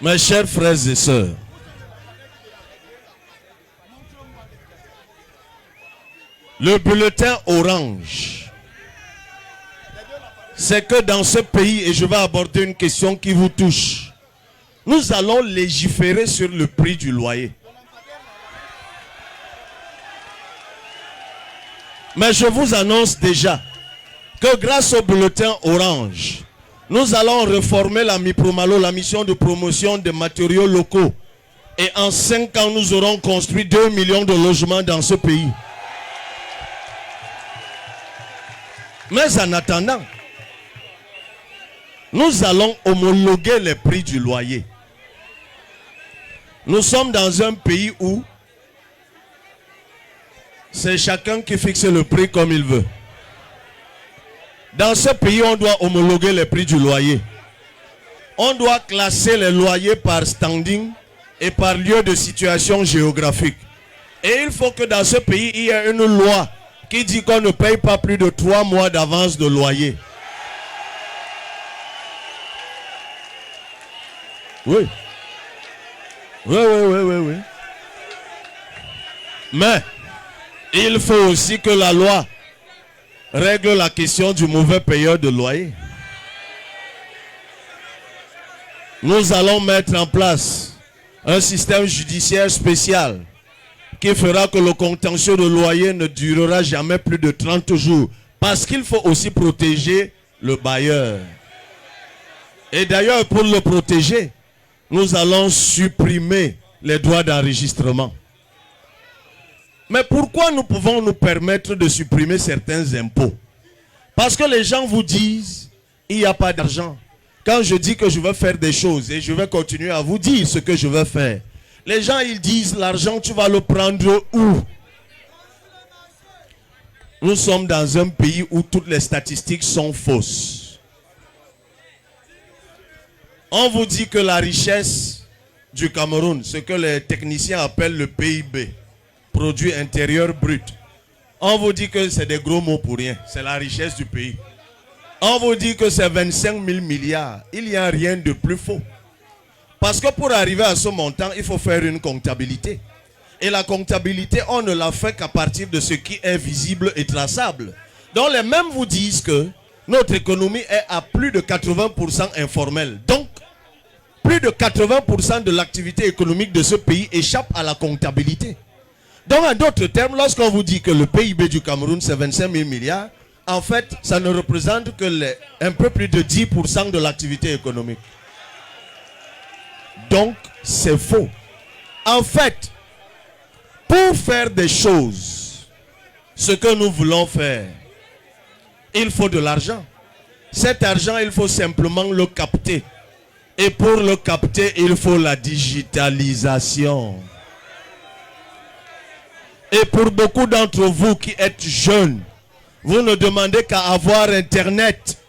Mes chers frères et sœurs, Le bulletin orange, c'est que dans ce pays, et je vais aborder une question qui vous touche, nous allons légiférer sur le prix du loyer. Mais je vous annonce déjà que grâce au bulletin orange, nous allons réformer la MIPROMALO, la mission de promotion des matériaux locaux. Et en 5 ans, nous aurons construit 2 millions de logements dans ce pays. Mais en attendant, nous allons homologuer les prix du loyer. Nous sommes dans un pays où c'est chacun qui fixe le prix comme il veut. Dans ce pays, on doit homologuer les prix du loyer. On doit classer les loyers par standing et par lieu de situation géographique. Et il faut que dans ce pays, il y ait une loi qui dit qu'on ne paye pas plus de 3 mois d'avance de loyer. Oui. Oui. Mais il faut aussi que la loi règle la question du mauvais payeur de loyer. Nous allons mettre en place un système judiciaire spécial qui fera que le contentieux de loyer ne durera jamais plus de 30 jours. Parce qu'il faut aussi protéger le bailleur. Et d'ailleurs, pour le protéger, nous allons supprimer les droits d'enregistrement. Mais pourquoi nous pouvons nous permettre de supprimer certains impôts? Parce que les gens vous disent, il n'y a pas d'argent. Quand je dis que je veux faire des choses et je vais continuer à vous dire ce que je veux faire, les gens ils disent, l'argent tu vas le prendre où? Nous sommes dans un pays où toutes les statistiques sont fausses. On vous dit que la richesse du Cameroun, ce que les techniciens appellent le PIB, produit intérieur brut. On vous dit que c'est des gros mots pour rien. C'est la richesse du pays. On vous dit que c'est 25 000 milliards. Il n'y a rien de plus faux. Parce que pour arriver à ce montant, il faut faire une comptabilité. Et la comptabilité, on ne la fait qu'à partir de ce qui est visible et traçable. Donc les mêmes vous disent que notre économie est à plus de 80% informelle. Donc, plus de 80% de l'activité économique de ce pays échappe à la comptabilité. Donc, en d'autres termes, lorsqu'on vous dit que le PIB du Cameroun, c'est 25 000 milliards, en fait, ça ne représente que un peu plus de 10% de l'activité économique. Donc, c'est faux. En fait, pour faire des choses, ce que nous voulons faire, il faut de l'argent. Cet argent, il faut simplement le capter. Et pour le capter, il faut la digitalisation. Et pour beaucoup d'entre vous qui êtes jeunes, vous ne demandez qu'à avoir Internet.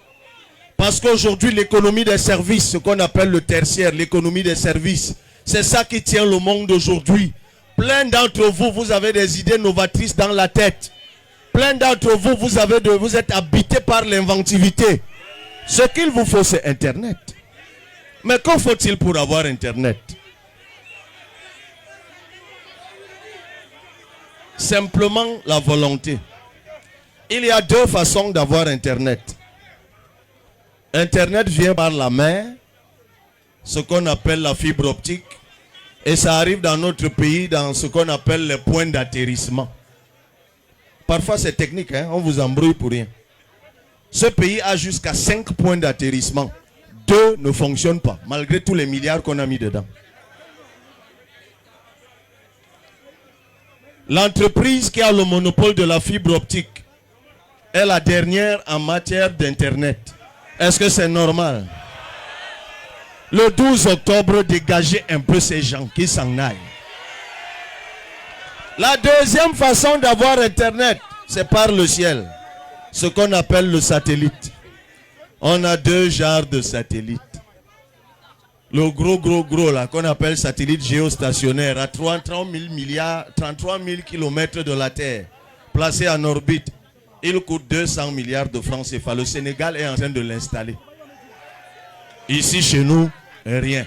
Parce qu'aujourd'hui, l'économie des services, ce qu'on appelle le tertiaire, l'économie des services, c'est ça qui tient le monde aujourd'hui. Plein d'entre vous, vous avez des idées novatrices dans la tête. Plein d'entre vous, vous êtes habités par l'inventivité. Ce qu'il vous faut, c'est Internet. Mais qu'en faut-il pour avoir Internet? Simplement la volonté. Il y a deux façons d'avoir Internet. Internet vient par la mer, ce qu'on appelle la fibre optique, et ça arrive dans notre pays dans ce qu'on appelle les points d'atterrissement. Parfois c'est technique, hein? On vous embrouille pour rien. Ce pays a jusqu'à 5 points d'atterrissement. 2 ne fonctionnent pas, malgré tous les milliards qu'on a mis dedans. L'entreprise qui a le monopole de la fibre optique est la dernière en matière d'Internet. Est-ce que c'est normal? Le 12 octobre, dégagez un peu ces gens qui s'en aillent. La deuxième façon d'avoir Internet, c'est par le ciel. Ce qu'on appelle le satellite. On a 2 genres de satellites. Le gros là, qu'on appelle satellite géostationnaire, à 33 000 kilomètres de la Terre, placé en orbite. Il coûte 200 milliards de francs CFA. Le Sénégal est en train de l'installer. Ici, chez nous, rien.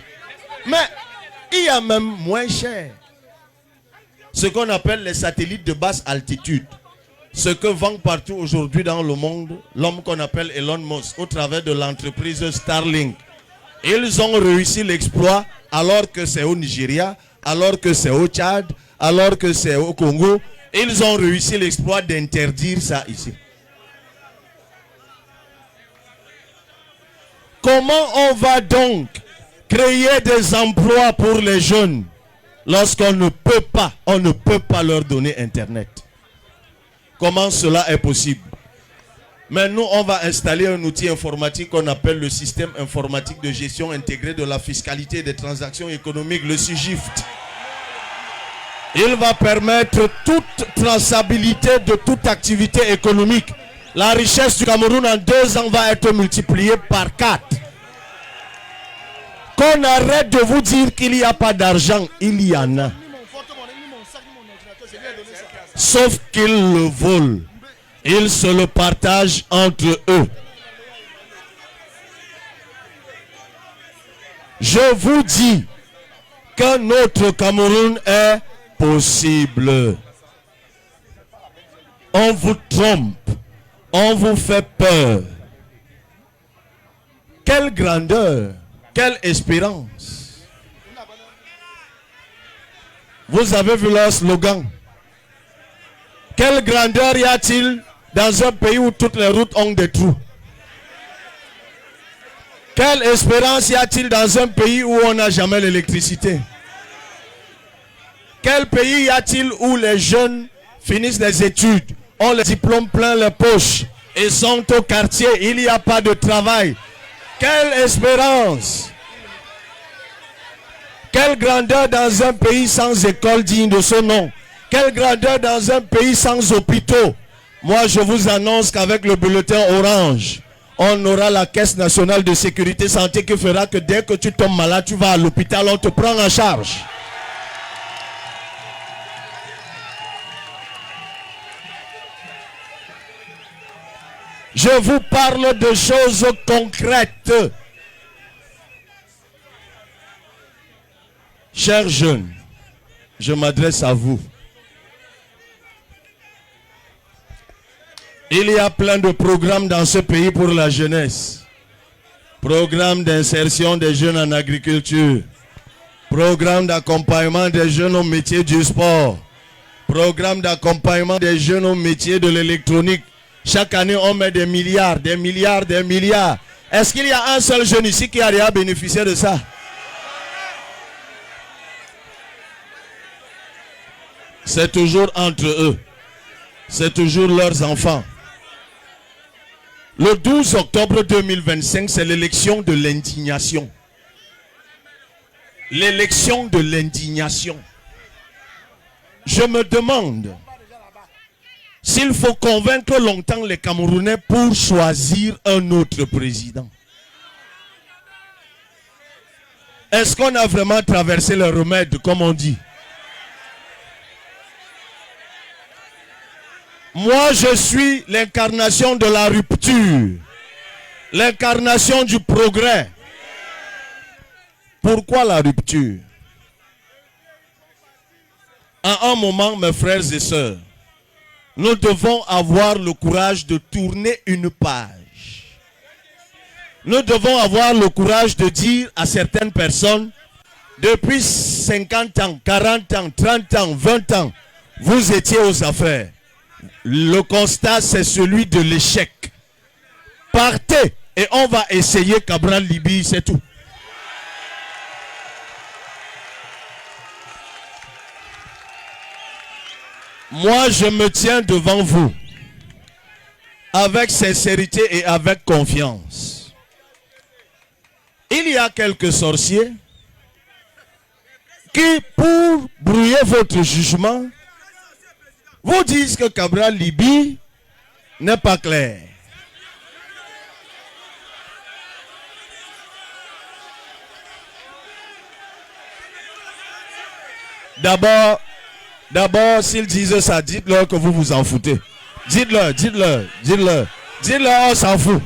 Mais il y a même moins cher. Ce qu'on appelle les satellites de basse altitude. ce que vend partout aujourd'hui dans le monde l'homme qu'on appelle Elon Musk au travers de l'entreprise Starlink. Ils ont réussi l'exploit alors que c'est au Nigeria, alors que c'est au Tchad, alors que c'est au Congo. Ils ont réussi l'exploit d'interdire ça ici. Comment on va donc créer des emplois pour les jeunes lorsqu'on ne peut pas leur donner Internet? Comment cela est possible? Mais nous, on va installer un outil informatique qu'on appelle le système informatique de gestion intégrée de la fiscalité et des transactions économiques, le SIGIFT. Il va permettre toute traçabilité de toute activité économique. La richesse du Cameroun en 2 ans va être multipliée par 4. Qu'on arrête de vous dire qu'il n'y a pas d'argent, il y en a. Sauf qu'ils le volent. Ils se le partagent entre eux. Je vous dis que notre Cameroun est possible. On vous trompe. On vous fait peur. Quelle grandeur, quelle espérance. Vous avez vu leur slogan. Quelle grandeur y a-t-il dans un pays où toutes les routes ont des trous? Quelle espérance y a-t-il dans un pays où on n'a jamais l'électricité? Quel pays y a-t-il où les jeunes finissent les études, ont les diplômes plein les poches et sont au quartier, il n'y a pas de travail? Quelle espérance! Quelle grandeur dans un pays sans école digne de ce nom? Quelle grandeur dans un pays sans hôpitaux? Moi, je vous annonce qu'avec le bulletin orange, on aura la Caisse nationale de sécurité santé qui fera que dès que tu tombes malade, tu vas à l'hôpital, on te prend en charge. Je vous parle de choses concrètes. Chers jeunes, je m'adresse à vous. Il y a plein de programmes dans ce pays pour la jeunesse. Programme d'insertion des jeunes en agriculture. Programme d'accompagnement des jeunes au métier du sport. Programme d'accompagnement des jeunes au métier de l'électronique. Chaque année, on met des milliards, des milliards, des milliards. Est-ce qu'il y a un seul jeune ici qui a déjà bénéficié de ça? C'est toujours entre eux. C'est toujours leurs enfants. Le 12 octobre 2025, c'est l'élection de l'indignation. L'élection de l'indignation. Je me demande s'il faut convaincre longtemps les Camerounais pour choisir un autre président. Est-ce qu'on a vraiment traversé le remède, comme on dit? Moi, je suis l'incarnation de la rupture, l'incarnation du progrès. Pourquoi la rupture? À un moment, mes frères et sœurs, nous devons avoir le courage de tourner une page. Nous devons avoir le courage de dire à certaines personnes, depuis 50 ans, 40 ans, 30 ans, 20 ans, vous étiez aux affaires. Le constat, c'est celui de l'échec. Partez et on va essayer Cabral Libye, c'est tout. Moi, je me tiens devant vous avec sincérité et avec confiance. Il y a quelques sorciers qui, pour brouiller votre jugement, vous disent que Cabral Libye n'est pas clair. D'abord, s'ils disent ça, dites-leur que vous vous en foutez. Dites-leur, on s'en fout.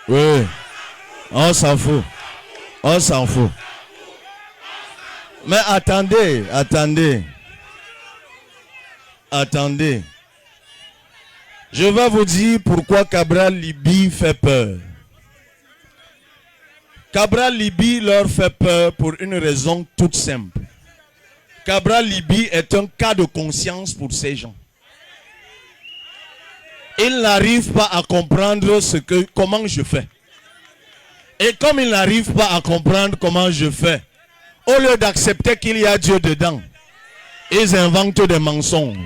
Oui, On s'en fout. On s'en fout. Mais attendez, attendez. Attendez. Je vais vous dire pourquoi Cabral Libye fait peur. Cabral Libye leur fait peur pour une raison toute simple. Cabral Libye est un cas de conscience pour ces gens. Ils n'arrivent pas à comprendre comment je fais. Et comme ils n'arrivent pas à comprendre comment je fais, au lieu d'accepter qu'il y a Dieu dedans, ils inventent des mensonges.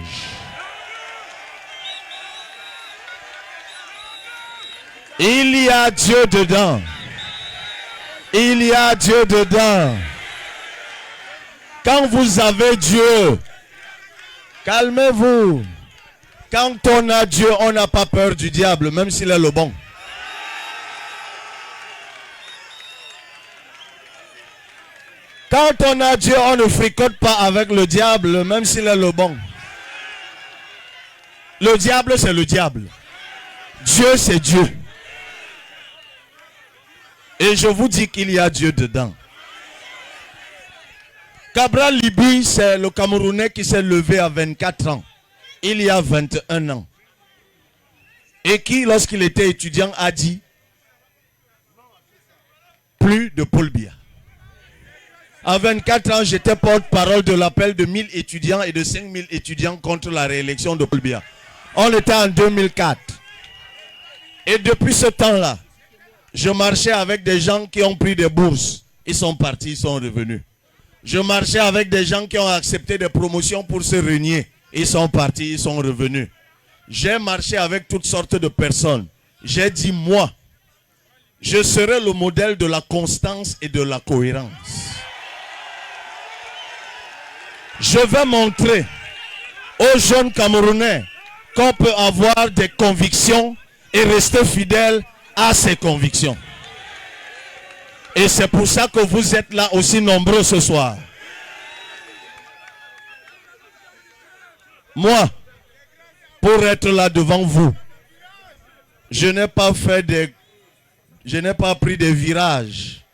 Il y a Dieu dedans. Il y a Dieu dedans. Quand vous avez Dieu, calmez-vous. Quand on a Dieu, on n'a pas peur du diable, même s'il est le bon. Quand on a Dieu, on ne fricote pas avec le diable, même s'il est le bon. Le diable, c'est le diable. Dieu, c'est Dieu. Et je vous dis qu'il y a Dieu dedans. Cabral Libye, c'est le Camerounais qui s'est levé à 24 ans. Il y a 21 ans. Et qui, lorsqu'il était étudiant, a dit plus de Paul Biya. À 24 ans, j'étais porte-parole de l'appel de 1000 étudiants et de 5000 étudiants contre la réélection de Paul Biya. On était en 2004. Et depuis ce temps-là, je marchais avec des gens qui ont pris des bourses. Ils sont partis, ils sont revenus. Je marchais avec des gens qui ont accepté des promotions pour se renier. Ils sont partis, ils sont revenus. J'ai marché avec toutes sortes de personnes. J'ai dit, moi, je serai le modèle de la constance et de la cohérence. Je vais montrer aux jeunes Camerounais qu'on peut avoir des convictions et rester fidèle à ses convictions. Et c'est pour ça que vous êtes là aussi nombreux ce soir. Moi, pour être là devant vous, je n'ai pas pris des virages.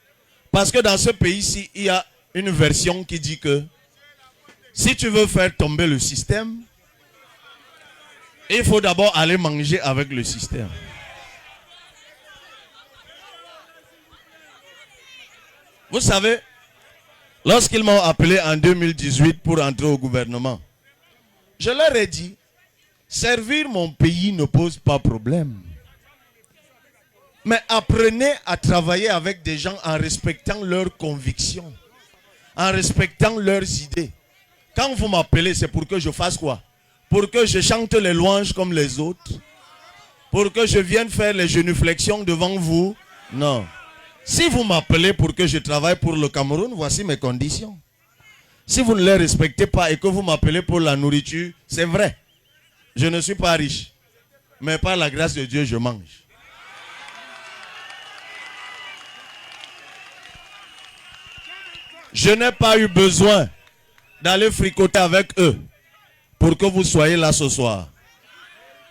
Parce que dans ce pays-ci, il y a une version qui dit que si tu veux faire tomber le système, il faut d'abord aller manger avec le système. Vous savez, lorsqu'ils m'ont appelé en 2018 pour entrer au gouvernement, je leur ai dit, servir mon pays ne pose pas problème. Mais apprenez à travailler avec des gens en respectant leurs convictions, en respectant leurs idées. Quand vous m'appelez, c'est pour que je fasse quoi? Pour que je chante les louanges comme les autres? Pour que je vienne faire les genuflexions devant vous? Non. Si vous m'appelez pour que je travaille pour le Cameroun, voici mes conditions. Si vous ne les respectez pas et que vous m'appelez pour la nourriture, c'est vrai. Je ne suis pas riche. Mais par la grâce de Dieu, je mange. Je n'ai pas eu besoin d'aller fricoter avec eux pour que vous soyez là ce soir.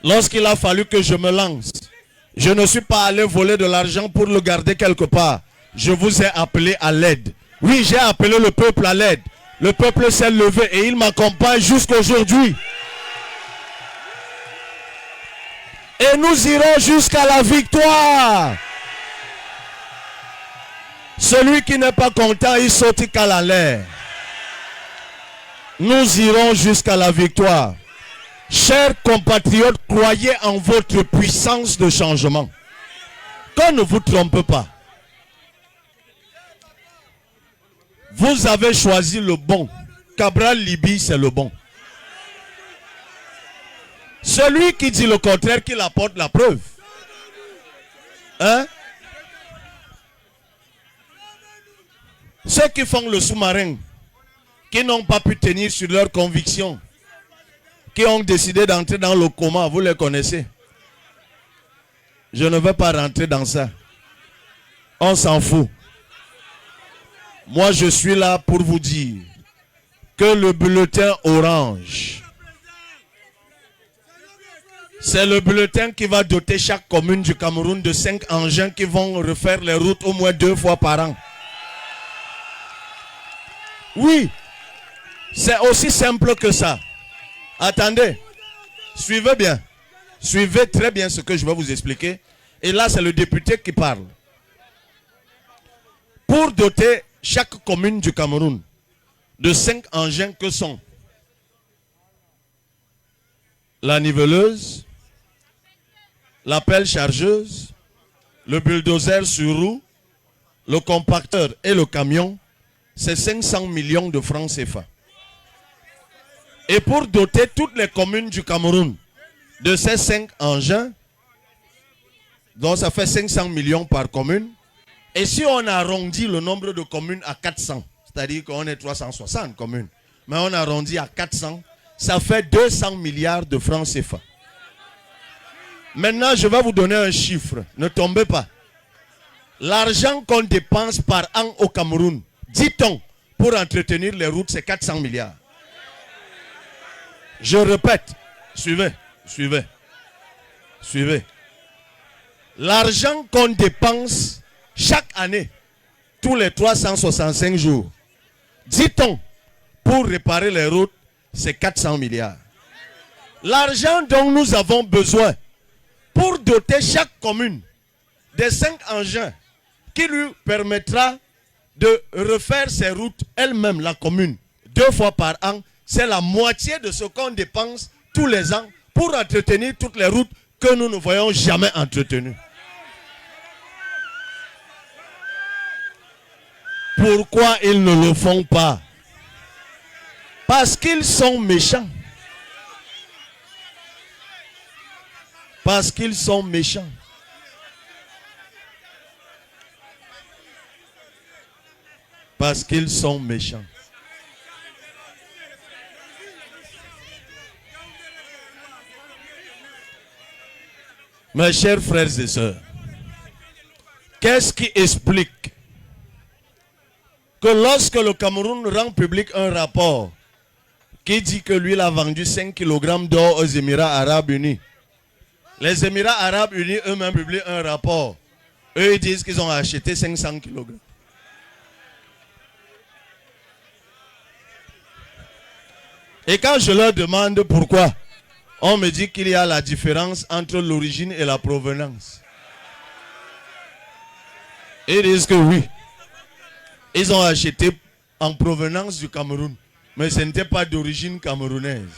Lorsqu'il a fallu que je me lance, je ne suis pas allé voler de l'argent pour le garder quelque part. Je vous ai appelé à l'aide. Oui, j'ai appelé le peuple à l'aide. Le peuple s'est levé et il m'accompagne jusqu'aujourd'hui. Et nous irons jusqu'à la victoire. Celui qui n'est pas content, il saute qu'à l'air. Nous irons jusqu'à la victoire. Chers compatriotes, croyez en votre puissance de changement. Qu'on ne vous trompe pas. Vous avez choisi le bon. Cabral Libye, c'est le bon. Celui qui dit le contraire, qu'il apporte la preuve. Hein? Ceux qui font le sous-marin, qui n'ont pas pu tenir sur leurs convictions, qui ont décidé d'entrer dans le coma, vous les connaissez. Je ne vais pas rentrer dans ça. On s'en fout. Moi, je suis là pour vous dire que le bulletin orange, C'est le bulletin qui va doter chaque commune du Cameroun de 5 engins qui vont refaire les routes au moins 2 fois par an. Oui, c'est aussi simple que ça. Attendez, suivez bien. Suivez très bien ce que je vais vous expliquer. Et là, c'est le député qui parle. Pour doter chaque commune du Cameroun de 5 engins que sont la niveleuse, la pelle chargeuse, le bulldozer sur roue, le compacteur et le camion, c'est 500 millions de francs CFA. Et pour doter toutes les communes du Cameroun de ces 5 engins, donc ça fait 500 millions par commune, et si on arrondit le nombre de communes à 400, c'est-à-dire qu'on est 360 communes, mais on arrondit à 400, ça fait 200 milliards de francs CFA. Maintenant, je vais vous donner un chiffre. Ne tombez pas. L'argent qu'on dépense par an au Cameroun, dit-on, pour entretenir les routes, c'est 400 milliards. Je répète. Suivez. L'argent qu'on dépense chaque année, tous les 365 jours, dit-on, pour réparer les routes, c'est 400 milliards. L'argent dont nous avons besoin pour doter chaque commune des 5 engins qui lui permettra de refaire ses routes elle-même, la commune, 2 fois par an, c'est la moitié de ce qu'on dépense tous les ans pour entretenir toutes les routes que nous ne voyons jamais entretenues. Pourquoi ils ne le font pas? Parce qu'ils sont méchants. Parce qu'ils sont méchants. Parce qu'ils sont méchants. Mes chers frères et sœurs, qu'est-ce qui explique que lorsque le Cameroun rend public un rapport qui dit que lui il a vendu 5 kg d'or aux Émirats Arabes Unis, les Émirats Arabes Unis eux-mêmes publient un rapport. Eux ils disent qu'ils ont acheté 500 kg. Et quand je leur demande pourquoi, on me dit qu'il y a la différence entre l'origine et la provenance. Ils disent que oui. Ils ont acheté en provenance du Cameroun. Mais ce n'était pas d'origine camerounaise.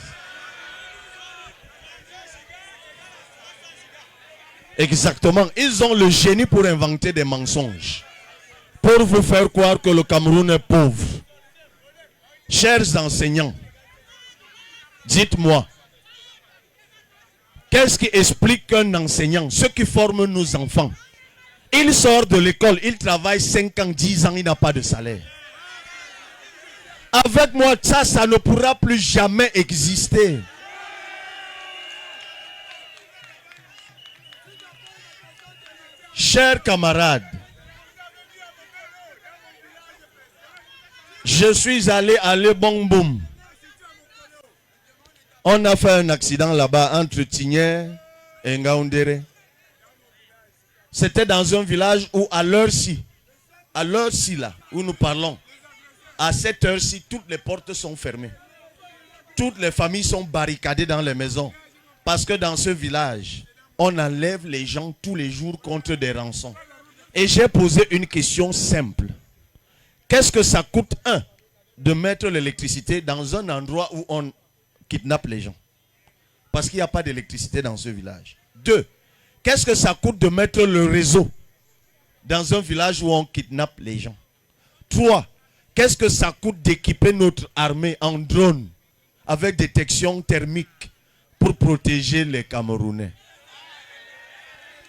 Exactement. Ils ont le génie pour inventer des mensonges. Pour vous faire croire que le Cameroun est pauvre. Chers enseignants, dites-moi, qu'est-ce qui explique qu'un enseignant, ceux qui forment nos enfants, il sort de l'école, il travaille 5 ans, 10 ans, il n'a pas de salaire. Avec moi, ça ne pourra plus jamais exister. Chers camarades, je suis allé à Le Bonboum. On a fait un accident là-bas entre Tigné et Ngaoundéré. C'était dans un village où à l'heure-ci là, où nous parlons, à cette heure-ci, toutes les portes sont fermées. Toutes les familles sont barricadées dans les maisons. Parce que dans ce village, on enlève les gens tous les jours contre des rançons. Et j'ai posé une question simple. Qu'est-ce que ça coûte, de mettre l'électricité dans un endroit où on kidnappe les gens? Parce qu'il n'y a pas d'électricité dans ce village. 2, qu'est-ce que ça coûte de mettre le réseau dans un village où on kidnappe les gens? 3, qu'est-ce que ça coûte d'équiper notre armée en drone avec détection thermique pour protéger les Camerounais?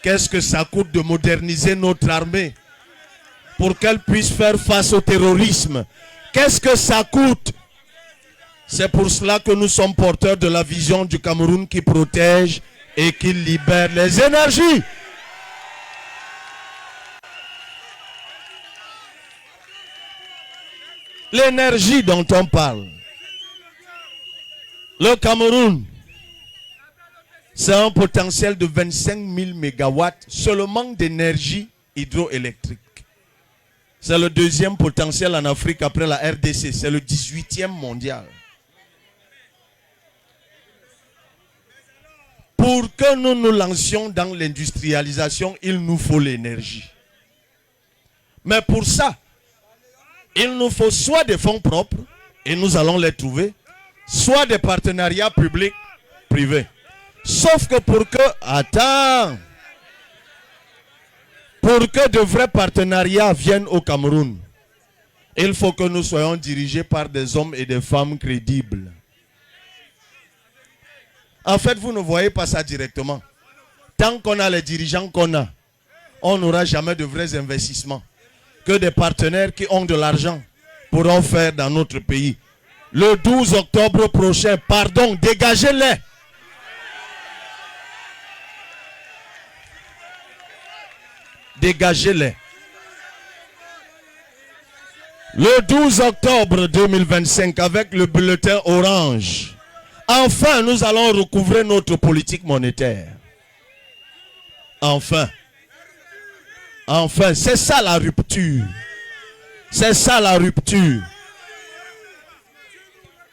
Qu'est-ce que ça coûte de moderniser notre armée pour qu'elle puisse faire face au terrorisme? Qu'est-ce que ça coûte? C'est pour cela que nous sommes porteurs de la vision du Cameroun qui protège et qui libère les énergies. L'énergie dont on parle. Le Cameroun, C'est un potentiel de 25 000 mégawatts seulement d'énergie hydroélectrique. C'est le deuxième potentiel en Afrique après la RDC. C'est le 18e mondial. Pour que nous nous lancions dans l'industrialisation, il nous faut l'énergie. Mais pour ça, il nous faut soit des fonds propres, et nous allons les trouver, soit des partenariats publics-privés. Sauf que pour que de vrais partenariats viennent au Cameroun, il faut que nous soyons dirigés par des hommes et des femmes crédibles. En fait, vous ne voyez pas ça directement. Tant qu'on a les dirigeants qu'on a, on n'aura jamais de vrais investissements. Que des partenaires qui ont de l'argent pourront faire dans notre pays. Le 12 octobre prochain, pardon, dégagez-les. Dégagez-les. Le 12 octobre 2025, avec le bulletin orange, enfin, nous allons recouvrer notre politique monétaire. Enfin. Enfin, c'est ça la rupture. C'est ça la rupture.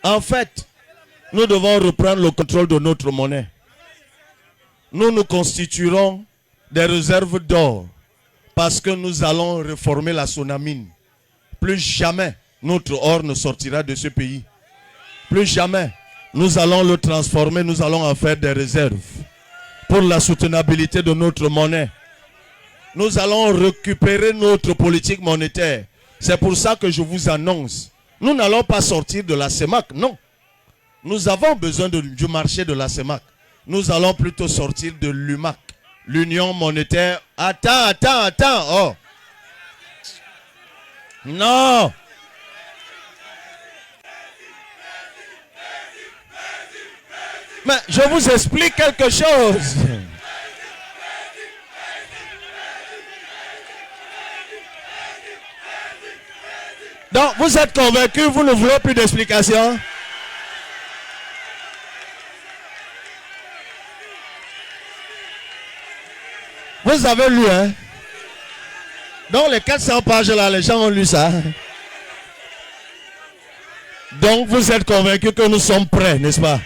En fait, nous devons reprendre le contrôle de notre monnaie. Nous nous constituerons des réserves d'or parce que nous allons réformer la sonamine. Plus jamais notre or ne sortira de ce pays. Plus jamais nous allons le transformer, nous allons en faire des réserves pour la soutenabilité de notre monnaie. Nous allons récupérer notre politique monétaire. C'est pour ça que je vous annonce, nous n'allons pas sortir de la CEMAC, non. Nous avons besoin du marché de la CEMAC. Nous allons plutôt sortir de l'UMAC, l'Union monétaire. Attends. Oh. Non. Mais je vous explique quelque chose. Donc, vous êtes convaincus, vous ne voulez plus d'explications? Vous avez lu, hein? Donc, les 400 pages là, les gens ont lu ça. Donc, vous êtes convaincus que nous sommes prêts, n'est-ce pas?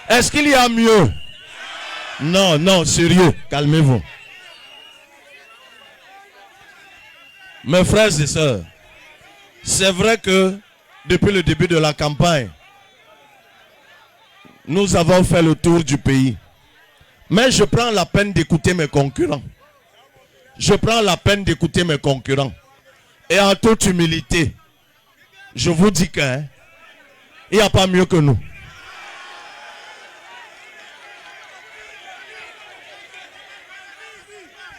Est-ce qu'il y a mieux? Non, sérieux, calmez-vous. Mes frères et sœurs, c'est vrai que depuis le début de la campagne, nous avons fait le tour du pays. Mais je prends la peine d'écouter mes concurrents. Je prends la peine d'écouter mes concurrents. Et en toute humilité, je vous dis qu'il n'y a pas mieux que nous.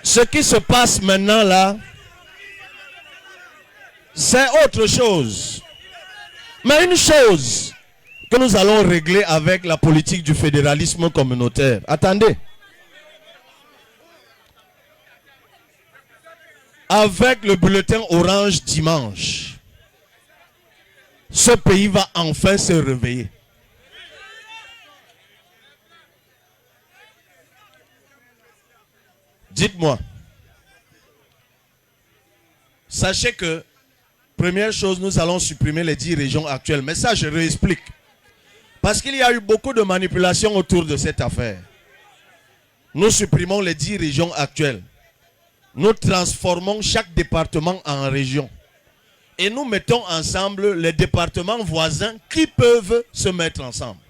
Ce qui se passe maintenant là, c'est autre chose. Mais une chose que nous allons régler avec la politique du fédéralisme communautaire. Attendez. Avec le bulletin orange dimanche, ce pays va enfin se réveiller. Dites-moi. Sachez que première chose, nous allons supprimer les 10 régions actuelles. Mais ça, je réexplique. Parce qu'il y a eu beaucoup de manipulations autour de cette affaire. Nous supprimons les 10 régions actuelles. Nous transformons chaque département en région. Et nous mettons ensemble les départements voisins qui peuvent se mettre ensemble.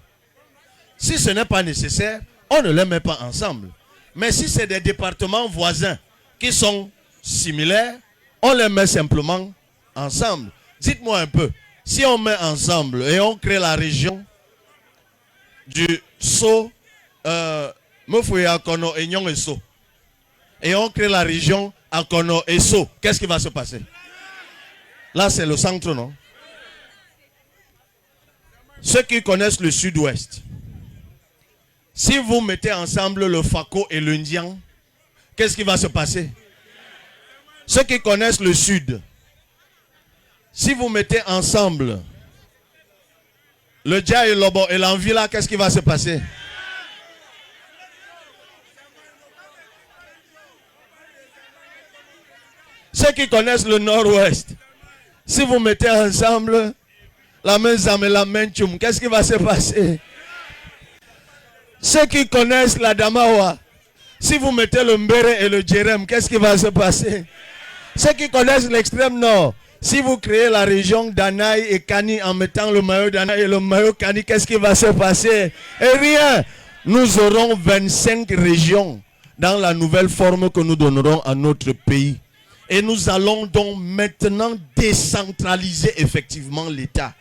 Si ce n'est pas nécessaire, on ne les met pas ensemble. Mais si c'est des départements voisins qui sont similaires, on les met simplement ensemble. Dites-moi un peu, si on met ensemble et on crée la région du So, Mofouya-Kono et Nyong-Eso, et on crée la région Akono et So, qu'est-ce qui va se passer? Là, c'est le centre, non? Ceux qui connaissent le sud-ouest, si vous mettez ensemble le Fako et le Ndian, qu'est-ce qui va se passer? Ceux qui connaissent le sud, si vous mettez ensemble le Dja et Lobo et l'Envila, qu'est-ce qui va se passer? Ceux qui connaissent le nord-ouest, si vous mettez ensemble la main Zam et la main Tchoum, qu'est-ce qui va se passer? Ceux qui connaissent la Damawa, si vous mettez le Mbere et le Djerem, qu'est-ce qui va se passer? Ceux qui connaissent l'extrême nord, si vous créez la région d'Anaï et Kani en mettant le maillot d'Anaï et le maillot Kani, qu'est-ce qui va se passer? Et rien. Nous aurons 25 régions dans la nouvelle forme que nous donnerons à notre pays. Et nous allons donc maintenant décentraliser effectivement l'État.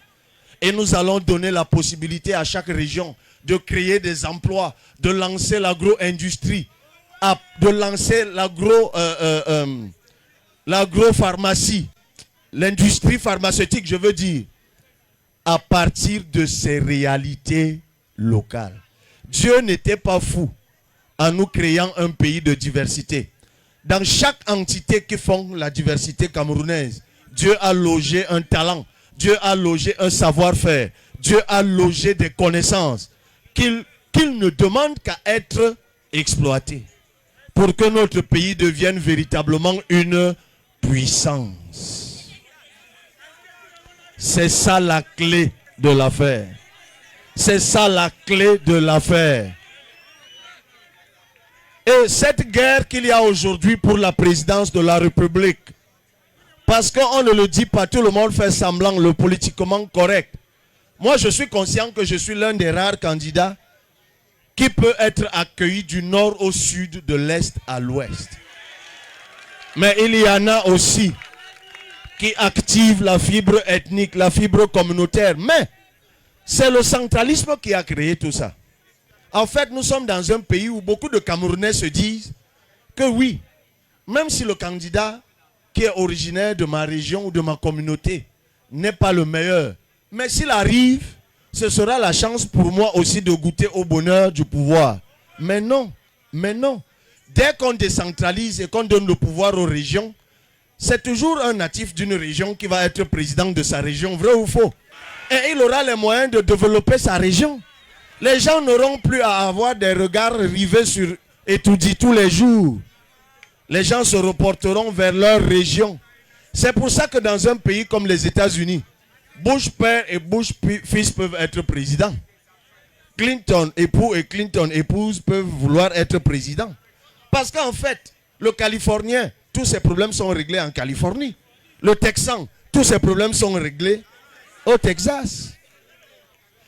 Et nous allons donner la possibilité à chaque région de créer des emplois, de lancer l'agro-industrie, de lancer l'agro-pharmacie, l'industrie pharmaceutique, je veux dire, à partir de ces réalités locales. Dieu n'était pas fou en nous créant un pays de diversité. Dans chaque entité qui font la diversité camerounaise, Dieu a logé un talent, Dieu a logé un savoir-faire, Dieu a logé des connaissances qu'il ne demande qu'à être exploité pour que notre pays devienne véritablement une puissance. C'est ça la clé de l'affaire. C'est ça la clé de l'affaire. Et cette guerre qu'il y a aujourd'hui pour la présidence de la République, parce qu'on ne le dit pas, tout le monde fait semblant, le politiquement correct. Moi, je suis conscient que je suis l'un des rares candidats qui peut être accueilli du nord au sud, de l'est à l'ouest. Mais il y en a aussi qui activent la fibre ethnique, la fibre communautaire. Mais c'est le centralisme qui a créé tout ça. En fait, nous sommes dans un pays où beaucoup de Camerounais se disent que oui, même si le candidat qui est originaire de ma région ou de ma communauté n'est pas le meilleur, mais s'il arrive, ce sera la chance pour moi aussi de goûter au bonheur du pouvoir. Mais non, mais non. Dès qu'on décentralise et qu'on donne le pouvoir aux régions, c'est toujours un natif d'une région qui va être président de sa région, vrai ou faux? Et il aura les moyens de développer sa région. Les gens n'auront plus à avoir des regards rivés sur Étoudi tous les jours. Les gens se reporteront vers leur région. C'est pour ça que dans un pays comme les États-Unis, Bush père et Bush fils peuvent être présidents. Clinton époux et Clinton épouse peuvent vouloir être présidents. Parce qu'en fait, le Californien, tous ses problèmes sont réglés en Californie. Le Texan, tous ses problèmes sont réglés au Texas.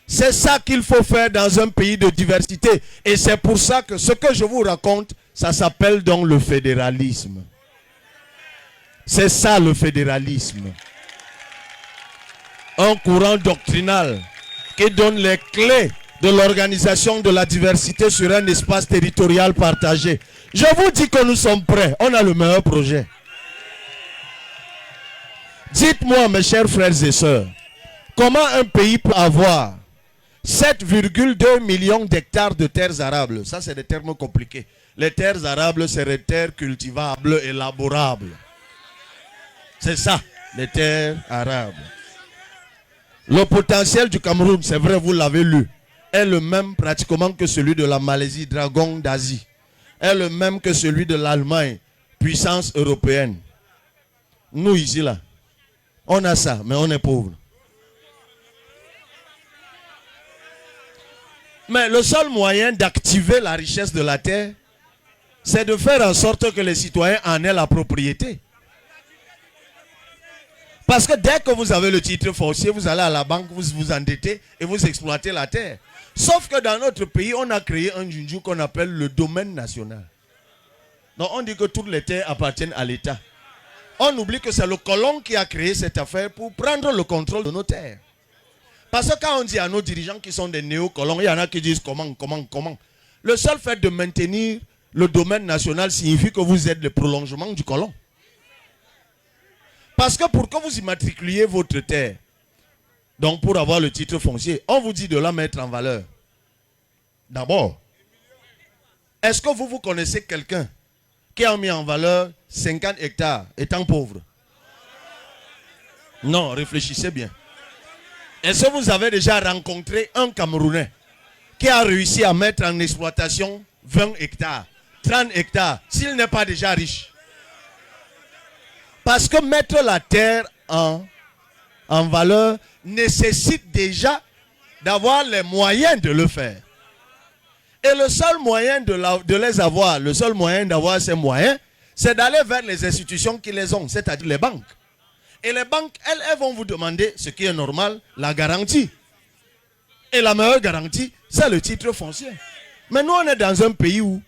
C'est ça qu'il faut faire dans un pays de diversité. Et c'est pour ça que ce que je vous raconte, ça s'appelle donc le fédéralisme. C'est ça le fédéralisme. Un courant doctrinal qui donne les clés de l'organisation de la diversité sur un espace territorial partagé. Je vous dis que nous sommes prêts. On a le meilleur projet. Dites-moi, mes chers frères et sœurs, comment un pays peut avoir 7,2 millions d'hectares de terres arables? Ça, c'est des termes compliqués. Les terres arables, c'est les terres cultivables et labourables. C'est ça, les terres arables. Le potentiel du Cameroun, c'est vrai, vous l'avez lu, est le même pratiquement que celui de la Malaisie, dragon d'Asie. Est le même que celui de l'Allemagne, puissance européenne. Nous, ici, là, on a ça, mais on est pauvres. Mais le seul moyen d'activer la richesse de la terre, c'est de faire en sorte que les citoyens en aient la propriété. Parce que dès que vous avez le titre foncier, vous allez à la banque, vous vous endettez et vous exploitez la terre. Sauf que dans notre pays, on a créé un junju qu'on appelle le domaine national. Donc on dit que toutes les terres appartiennent à l'État. On oublie que c'est le colon qui a créé cette affaire pour prendre le contrôle de nos terres. Parce que quand on dit à nos dirigeants qui sont des néocolons, il y en a qui disent comment. Le seul fait de maintenir le domaine national signifie que vous êtes le prolongement du colon. Parce que pour que vous immatriculiez votre terre, donc pour avoir le titre foncier, on vous dit de la mettre en valeur. D'abord, est-ce que vous connaissez quelqu'un qui a mis en valeur 50 hectares étant pauvre? Non, réfléchissez bien. Est-ce que vous avez déjà rencontré un Camerounais qui a réussi à mettre en exploitation 20 hectares, 30 hectares, s'il n'est pas déjà riche? Parce que mettre la terre en valeur nécessite déjà d'avoir les moyens de le faire. Et le seul moyen de les avoir, le seul moyen d'avoir ces moyens, c'est d'aller vers les institutions qui les ont, c'est-à-dire les banques. Et les banques, elles vont vous demander, ce qui est normal, la garantie. Et la meilleure garantie, c'est le titre foncier. Mais nous, on est dans un pays où,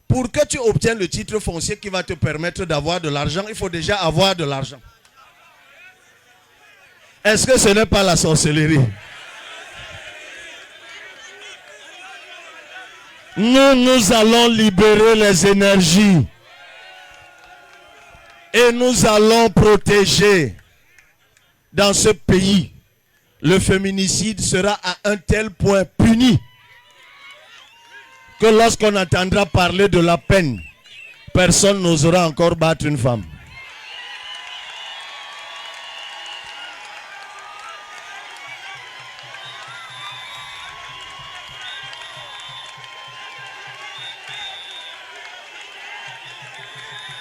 pour que tu obtiennes le titre foncier qui va te permettre d'avoir de l'argent, il faut déjà avoir de l'argent. Est-ce que ce n'est pas la sorcellerie? Nous allons libérer les énergies. Et nous allons protéger. Dans ce pays, le féminicide sera à un tel point puni que lorsqu'on entendra parler de la peine, personne n'osera encore battre une femme.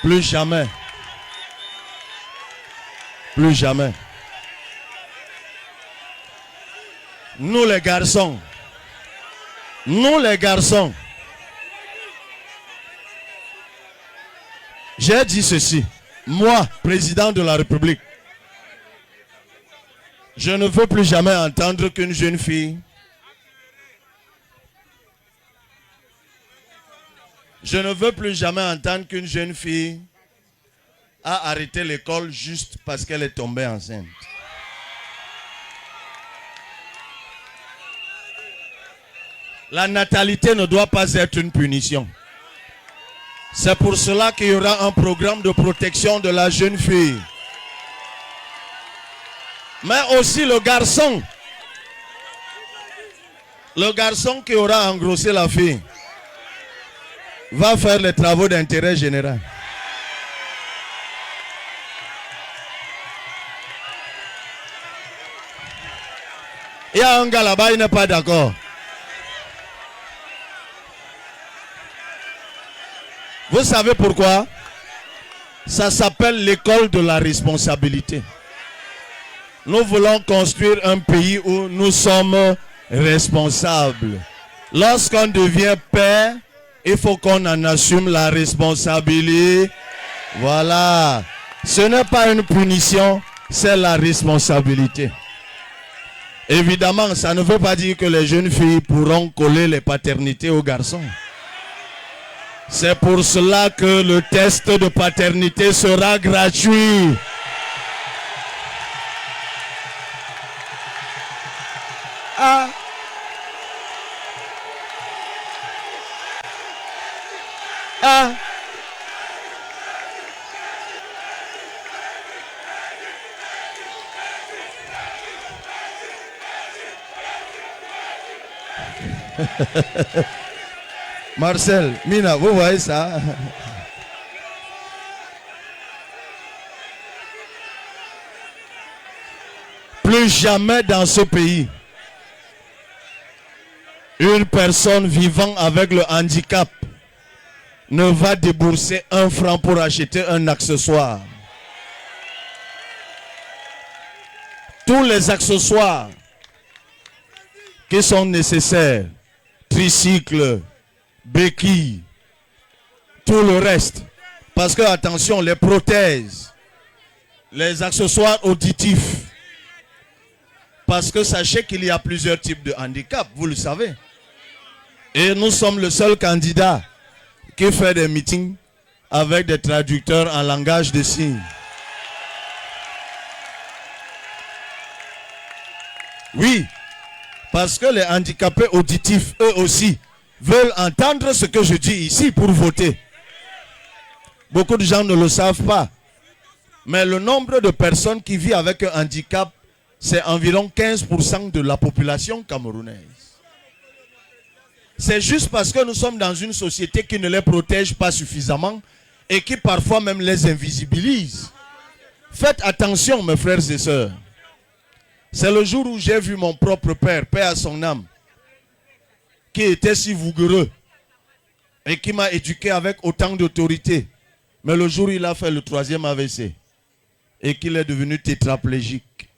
Plus jamais. Plus jamais. Nous les garçons, j'ai dit ceci, moi, président de la République, je ne veux plus jamais entendre qu'une jeune fille, a arrêté l'école juste parce qu'elle est tombée enceinte. La natalité ne doit pas être une punition. C'est pour cela qu'il y aura un programme de protection de la jeune fille. Mais aussi le garçon qui aura engrossé la fille va faire les travaux d'intérêt général. Il y a un gars là-bas, il n'est pas d'accord. Vous savez pourquoi? Ça s'appelle l'école de la responsabilité. Nous voulons construire un pays où nous sommes responsables. Lorsqu'on devient père, il faut qu'on en assume la responsabilité. Voilà. Ce n'est pas une punition, c'est la responsabilité. Évidemment, ça ne veut pas dire que les jeunes filles pourront coller les paternités aux garçons. C'est pour cela que le test de paternité sera gratuit. Ah. Ah. Marcel, Mina, vous voyez ça? Plus jamais dans ce pays, une personne vivant avec le handicap ne va débourser 1 franc pour acheter un accessoire. Tous les accessoires qui sont nécessaires, tricycle, béquilles, tout le reste. Parce que, attention, les prothèses, les accessoires auditifs. Parce que sachez qu'il y a plusieurs types de handicap, vous le savez. Et nous sommes le seul candidat qui fait des meetings avec des traducteurs en langage de signes. Oui, parce que les handicapés auditifs, eux aussi, veulent entendre ce que je dis ici pour voter. Beaucoup de gens ne le savent pas. Mais le nombre de personnes qui vivent avec un handicap, c'est environ 15% de la population camerounaise. C'est juste parce que nous sommes dans une société qui ne les protège pas suffisamment et qui parfois même les invisibilise. Faites attention, mes frères et sœurs. C'est le jour où j'ai vu mon propre père, paix à son âme, qui était si vigoureux et qui m'a éduqué avec autant d'autorité. Mais le jour où il a fait le 3e AVC, et qu'il est devenu tétraplégique,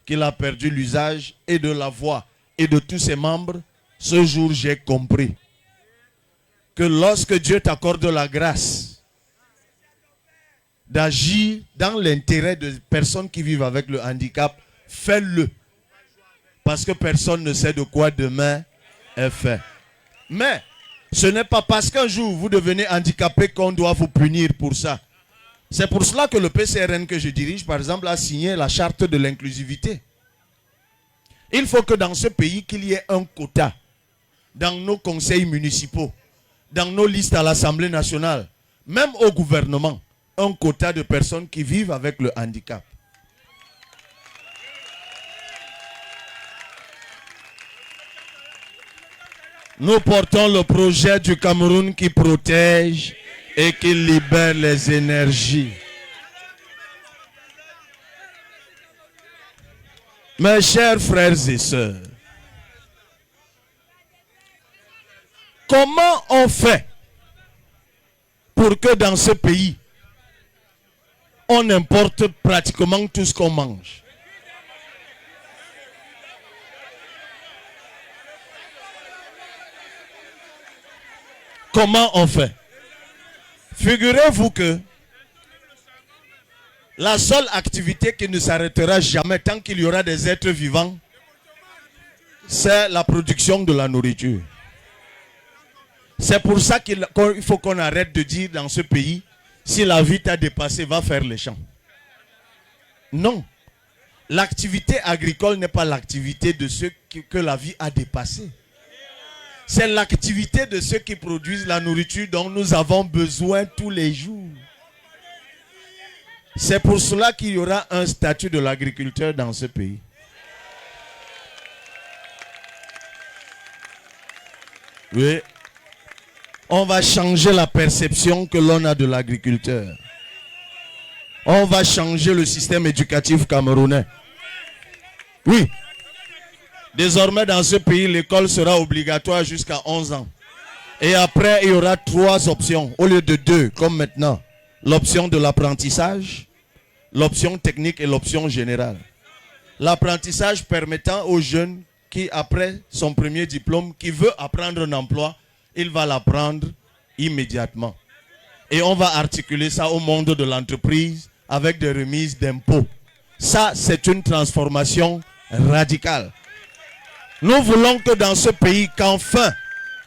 qu'il a perdu l'usage et de la voix et de tous ses membres, ce jour j'ai compris que lorsque Dieu t'accorde la grâce d'agir dans l'intérêt de personnes qui vivent avec le handicap, fais-le. Parce que personne ne sait de quoi demain est fait. Mais ce n'est pas parce qu'un jour vous devenez handicapé qu'on doit vous punir pour ça. C'est pour cela que le PCRN que je dirige, par exemple, a signé la charte de l'inclusivité. Il faut que dans ce pays, qu'il y ait un quota dans nos conseils municipaux, dans nos listes à l'Assemblée nationale, même au gouvernement, un quota de personnes qui vivent avec le handicap. Nous portons le projet du Cameroun qui protège et qui libère les énergies. Mes chers frères et sœurs, comment on fait pour que dans ce pays, on importe pratiquement tout ce qu'on mange? Comment on fait? Figurez-vous que la seule activité qui ne s'arrêtera jamais tant qu'il y aura des êtres vivants, c'est la production de la nourriture. C'est pour ça qu'il faut qu'on arrête de dire dans ce pays, si la vie t'a dépassé, va faire les champs. Non. L'activité agricole n'est pas l'activité de ceux que la vie a dépassé. C'est l'activité de ceux qui produisent la nourriture dont nous avons besoin tous les jours. C'est pour cela qu'il y aura un statut de l'agriculteur dans ce pays. Oui. On va changer la perception que l'on a de l'agriculteur. On va changer le système éducatif camerounais. Oui. Désormais, dans ce pays, l'école sera obligatoire jusqu'à 11 ans. Et après, il y aura 3 options au lieu de 2, comme maintenant. L'option de l'apprentissage, l'option technique et l'option générale. L'apprentissage permettant aux jeunes qui, après son premier diplôme, qui veut apprendre un emploi, il va l'apprendre immédiatement. Et on va articuler ça au monde de l'entreprise avec des remises d'impôts. Ça, c'est une transformation radicale. Nous voulons que dans ce pays, qu'enfin,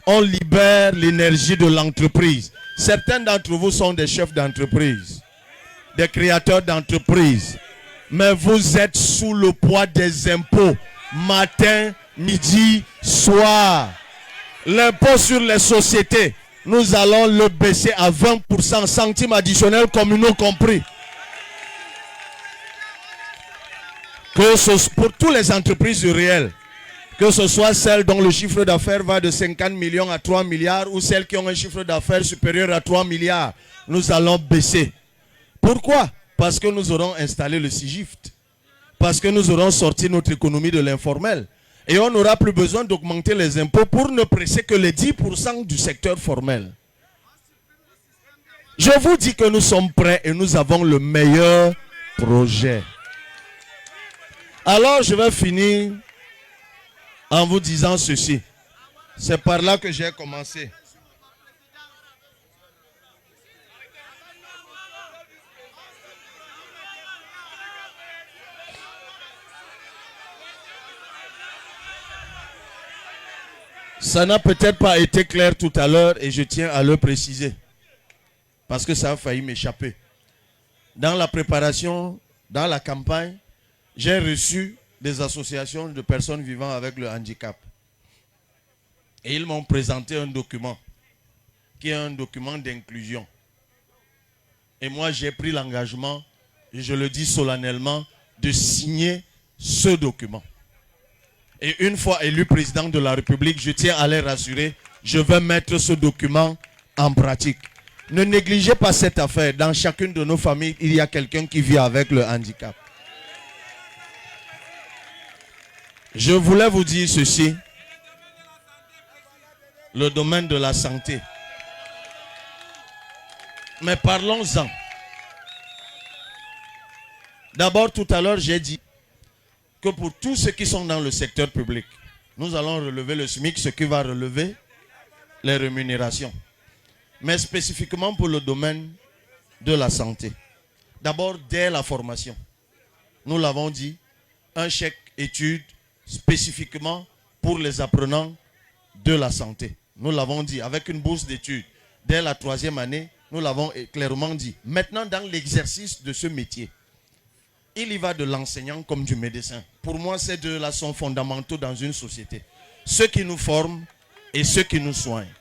on libère l'énergie de l'entreprise. Certains d'entre vous sont des chefs d'entreprise, des créateurs d'entreprise. Mais vous êtes sous le poids des impôts, matin, midi, soir. L'impôt sur les sociétés, nous allons le baisser à 20%, centimes additionnels communaux compris. Que ce, pour toutes les entreprises du réel, que ce soit celles dont le chiffre d'affaires va de 50 millions à 3 milliards ou celles qui ont un chiffre d'affaires supérieur à 3 milliards, nous allons baisser. Pourquoi? Parce que nous aurons installé le SIGIFT. Parce que nous aurons sorti notre économie de l'informel. Et on n'aura plus besoin d'augmenter les impôts pour ne presser que les 10% du secteur formel. Je vous dis que nous sommes prêts et nous avons le meilleur projet. Alors je vais finir en vous disant ceci. C'est par là que j'ai commencé. Ça n'a peut-être pas été clair tout à l'heure et je tiens à le préciser. Parce que ça a failli m'échapper. Dans la préparation, dans la campagne, j'ai reçu des associations de personnes vivant avec le handicap. Et ils m'ont présenté un document qui est un document d'inclusion. Et moi, j'ai pris l'engagement, et je le dis solennellement, de signer ce document. Et une fois élu président de la République, je tiens à les rassurer, je vais mettre ce document en pratique. Ne négligez pas cette affaire. Dans chacune de nos familles, il y a quelqu'un qui vit avec le handicap. Je voulais vous dire ceci. Le domaine de la santé. Mais parlons-en. D'abord, tout à l'heure, j'ai dit que pour tous ceux qui sont dans le secteur public, nous allons relever le SMIC, ce qui va relever les rémunérations. Mais spécifiquement pour le domaine de la santé. D'abord, dès la formation, nous l'avons dit, un chèque études spécifiquement pour les apprenants de la santé. Nous l'avons dit, avec une bourse d'études. Dès la 3e année, nous l'avons clairement dit. Maintenant, dans l'exercice de ce métier, il y va de l'enseignant comme du médecin. Pour moi, ces deux-là sont fondamentaux dans une société. Ceux qui nous forment et ceux qui nous soignent.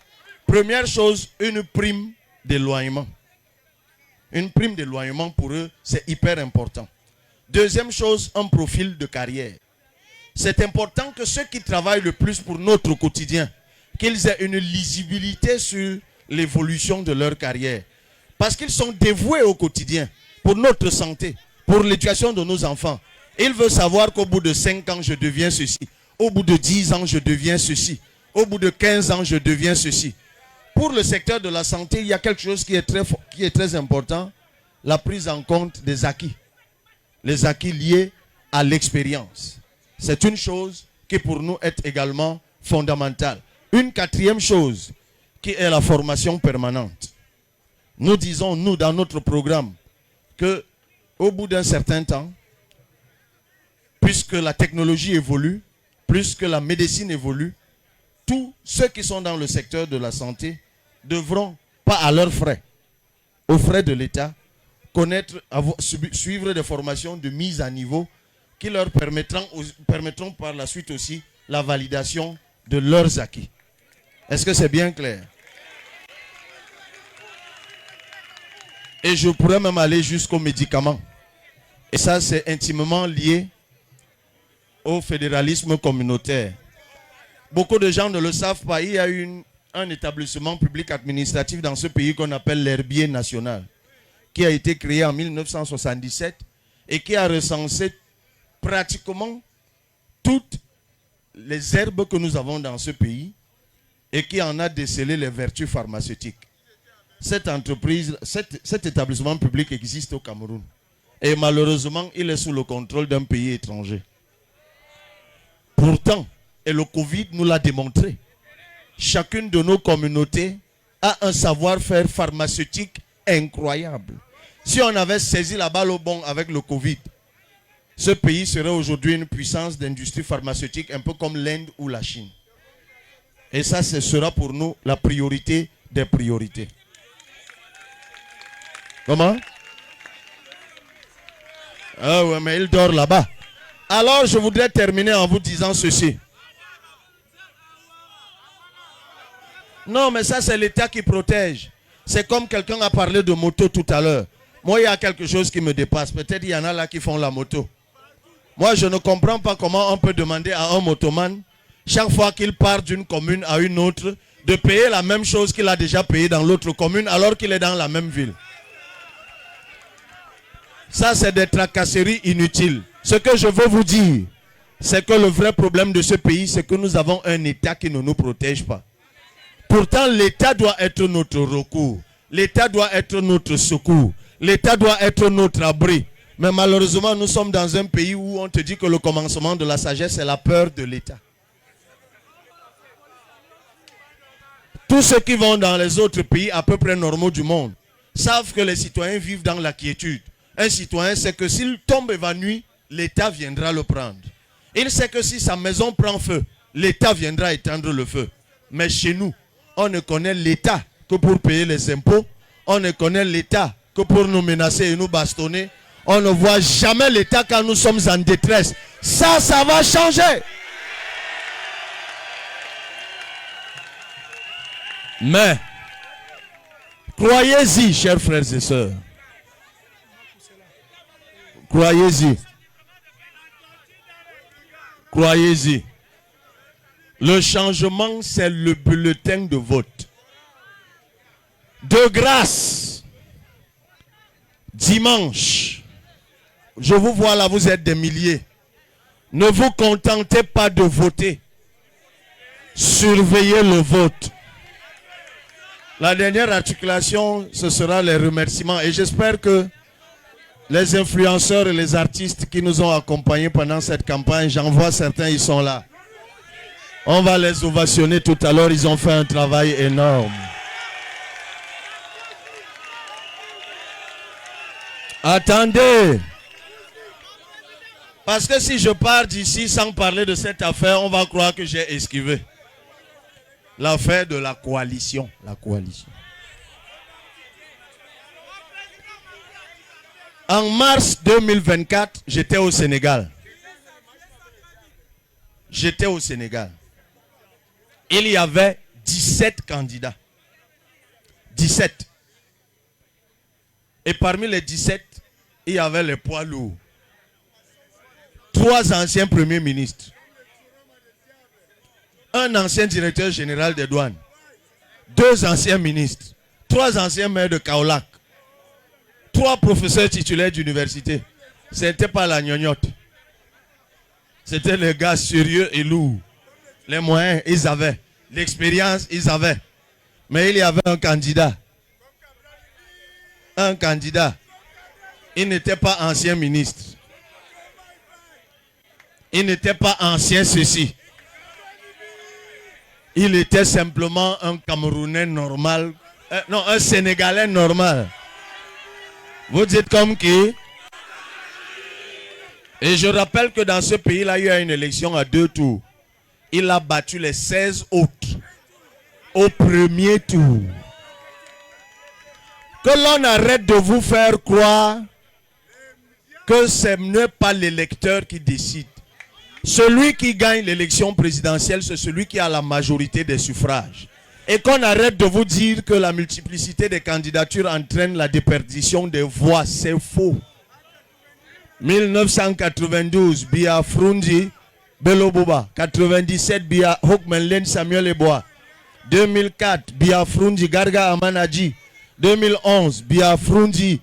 Première chose, une prime d'éloignement. Une prime d'éloignement pour eux, c'est hyper important. Deuxième chose, un profil de carrière. C'est important que ceux qui travaillent le plus pour notre quotidien, qu'ils aient une lisibilité sur l'évolution de leur carrière. Parce qu'ils sont dévoués au quotidien, pour notre santé, pour l'éducation de nos enfants. Ils veulent savoir qu'au bout de 5 ans, je deviens ceci. Au bout de 10 ans, je deviens ceci. Au bout de 15 ans, je deviens ceci. Pour le secteur de la santé, il y a quelque chose qui est très important, la prise en compte des acquis. Les acquis liés à l'expérience. C'est une chose qui pour nous est également fondamentale. Une quatrième chose qui est la formation permanente. Nous disons, nous, dans notre programme, que au bout d'un certain temps, puisque la technologie évolue, puisque la médecine évolue, tous ceux qui sont dans le secteur de la santé devront, pas à leurs frais, aux frais de l'État, suivre des formations de mise à niveau qui leur permettront par la suite aussi la validation de leurs acquis. Est-ce que c'est bien clair? Et je pourrais même aller jusqu'aux médicaments. Et ça, c'est intimement lié au fédéralisme communautaire. Beaucoup de gens ne le savent pas. Il y a un établissement public administratif dans ce pays qu'on appelle l'herbier national, qui a été créé en 1977 et qui a recensé pratiquement toutes les herbes que nous avons dans ce pays et qui en a décelé les vertus pharmaceutiques. Cette entreprise, cet établissement public existe au Cameroun. Et malheureusement, il est sous le contrôle d'un pays étranger. Pourtant, et le Covid nous l'a démontré, chacune de nos communautés a un savoir-faire pharmaceutique incroyable. Si on avait saisi la balle au bon avec le Covid, ce pays serait aujourd'hui une puissance d'industrie pharmaceutique un peu comme l'Inde ou la Chine. Et ça, ce sera pour nous la priorité des priorités. Comment? Ah ouais, mais il dort là-bas. Alors, je voudrais terminer en vous disant ceci. Non, mais ça, c'est l'État qui protège. C'est comme quelqu'un a parlé de moto tout à l'heure. Moi, il y a quelque chose qui me dépasse. Peut-être il y en a là qui font la moto. Moi, je ne comprends pas comment on peut demander à un motoman, chaque fois qu'il part d'une commune à une autre, de payer la même chose qu'il a déjà payé dans l'autre commune alors qu'il est dans la même ville. Ça, c'est des tracasseries inutiles. Ce que je veux vous dire, c'est que le vrai problème de ce pays, c'est que nous avons un État qui ne nous protège pas. Pourtant, l'État doit être notre recours. L'État doit être notre secours. L'État doit être notre abri. Mais malheureusement, nous sommes dans un pays où on te dit que le commencement de la sagesse, c'est la peur de l'État. Tous ceux qui vont dans les autres pays à peu près normaux du monde savent que les citoyens vivent dans la quiétude. Un citoyen sait que s'il tombe évanoui, l'État viendra le prendre. Il sait que si sa maison prend feu, l'État viendra éteindre le feu. Mais chez nous, on ne connaît l'État que pour payer les impôts. On ne connaît l'État que pour nous menacer et nous bastonner. On ne voit jamais l'État quand nous sommes en détresse. Ça va changer. Mais, croyez-y, chers frères et sœurs. Croyez-y. Croyez-y. Le changement, c'est le bulletin de vote. De grâce, dimanche, je vous vois là, vous êtes des milliers. Ne vous contentez pas de voter. Surveillez le vote. La dernière articulation, ce sera les remerciements. Et j'espère que les influenceurs et les artistes qui nous ont accompagnés pendant cette campagne. J'en vois certains, ils sont là. On va les ovationner tout à l'heure, ils ont fait un travail énorme. Attendez. Parce que si je pars d'ici sans parler de cette affaire, on va croire que j'ai esquivé. L'affaire de la coalition. La coalition. En mars 2024, j'étais au Sénégal. J'étais au Sénégal. Il y avait 17 candidats. 17. Et parmi les 17, il y avait les poids lourds. 3 anciens premiers ministres. Un ancien directeur général des douanes. 2 anciens ministres. 3 anciens maires de Kaolack. 3 professeurs titulaires d'université. Ce n'était pas la gnognotte. C'était les gars sérieux et lourds. Les moyens, ils avaient. L'expérience, ils avaient. Mais il y avait un candidat. Un candidat. Il n'était pas ancien ministre. Il n'était pas ancien ceci. Il était simplement un Camerounais normal. Non, un Sénégalais normal. Vous dites comme qui? Et je rappelle que dans ce pays-là, il y a eu une élection à 2 tours. Il a battu les 16 autres au premier tour. Que l'on arrête de vous faire croire que ce n'est pas l'électeur qui décide. Celui qui gagne l'élection présidentielle, c'est celui qui a la majorité des suffrages. Et qu'on arrête de vous dire que la multiplicité des candidatures entraîne la déperdition des voix. C'est faux. 1992, Bia Frundi, Bello Boba. 97, Bia Hokmenlen Samuel Eboa. 2004, Bia Frundi, Garga Amanadji. 2011, Bia Frundi,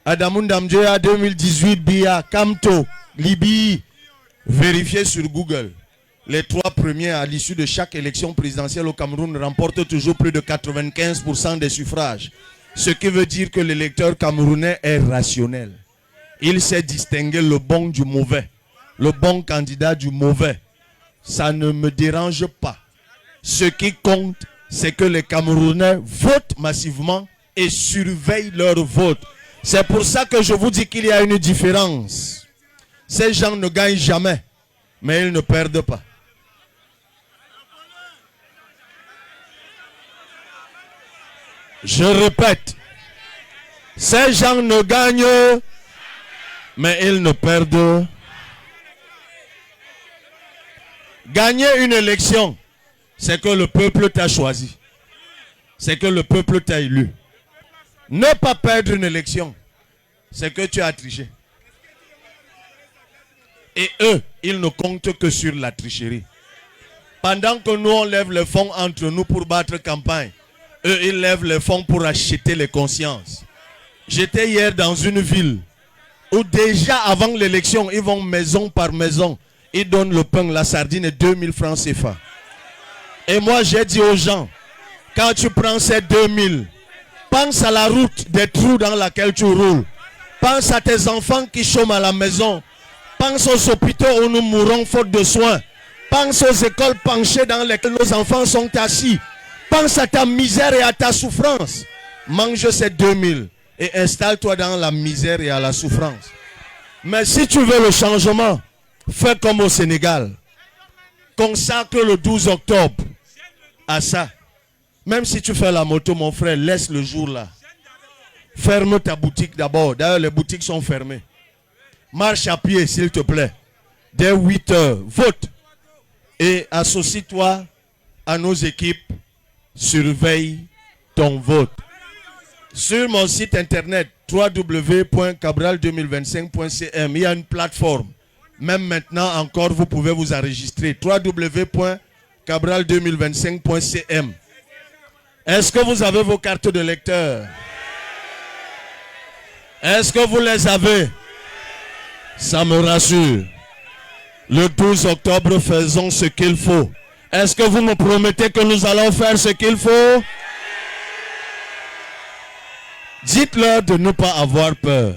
Adamunda Mjoya. 2018, Bia Kamto, Libye. Vérifiez sur Google. Les 3 premiers à l'issue de chaque élection présidentielle au Cameroun remportent toujours plus de 95% des suffrages. Ce qui veut dire que l'électeur camerounais est rationnel. Il sait distinguer le bon du mauvais. Le bon candidat du mauvais. Ça ne me dérange pas. Ce qui compte, c'est que les Camerounais votent massivement et surveillent leur vote. C'est pour ça que je vous dis qu'il y a une différence. Ces gens ne gagnent jamais, mais ils ne perdent pas. Je répète, ces gens ne gagnent, mais ils ne perdent. Gagner une élection, c'est que le peuple t'a choisi. C'est que le peuple t'a élu. Ne pas perdre une élection, c'est que tu as triché. Et eux, ils ne comptent que sur la tricherie. Pendant que nous, on lève les fonds entre nous pour battre campagne, eux, ils lèvent les fonds pour acheter les consciences. J'étais hier dans une ville où déjà avant l'élection, ils vont maison par maison. Ils donnent le pain, la sardine et 2000 francs CFA. Et moi, j'ai dit aux gens, quand tu prends ces 2000, pense à la route des trous dans laquelle tu roules. Pense à tes enfants qui chôment à la maison. Pense aux hôpitaux où nous mourons faute de soins. Pense aux écoles penchées dans lesquelles nos enfants sont assis. Pense à ta misère et à ta souffrance. Mange ces 2000 et installe-toi dans la misère et à la souffrance. Mais si tu veux le changement, fais comme au Sénégal. Consacre le 12 octobre à ça. Même si tu fais la moto, mon frère, laisse le jour là. Ferme ta boutique d'abord. D'ailleurs, les boutiques sont fermées. Marche à pied, s'il te plaît. Dès 8 heures, vote. Et associe-toi à nos équipes. Surveille ton vote. Sur mon site internet www.cabral2025.cm, il y a une plateforme. Même maintenant encore, vous pouvez vous enregistrer. www.cabral2025.cm. Est-ce que vous avez vos cartes de lecteur? Est-ce que vous les avez? Ça me rassure. Le 12 octobre, faisons ce qu'il faut. Est-ce que vous me promettez que nous allons faire ce qu'il faut? Dites-leur de ne pas avoir peur.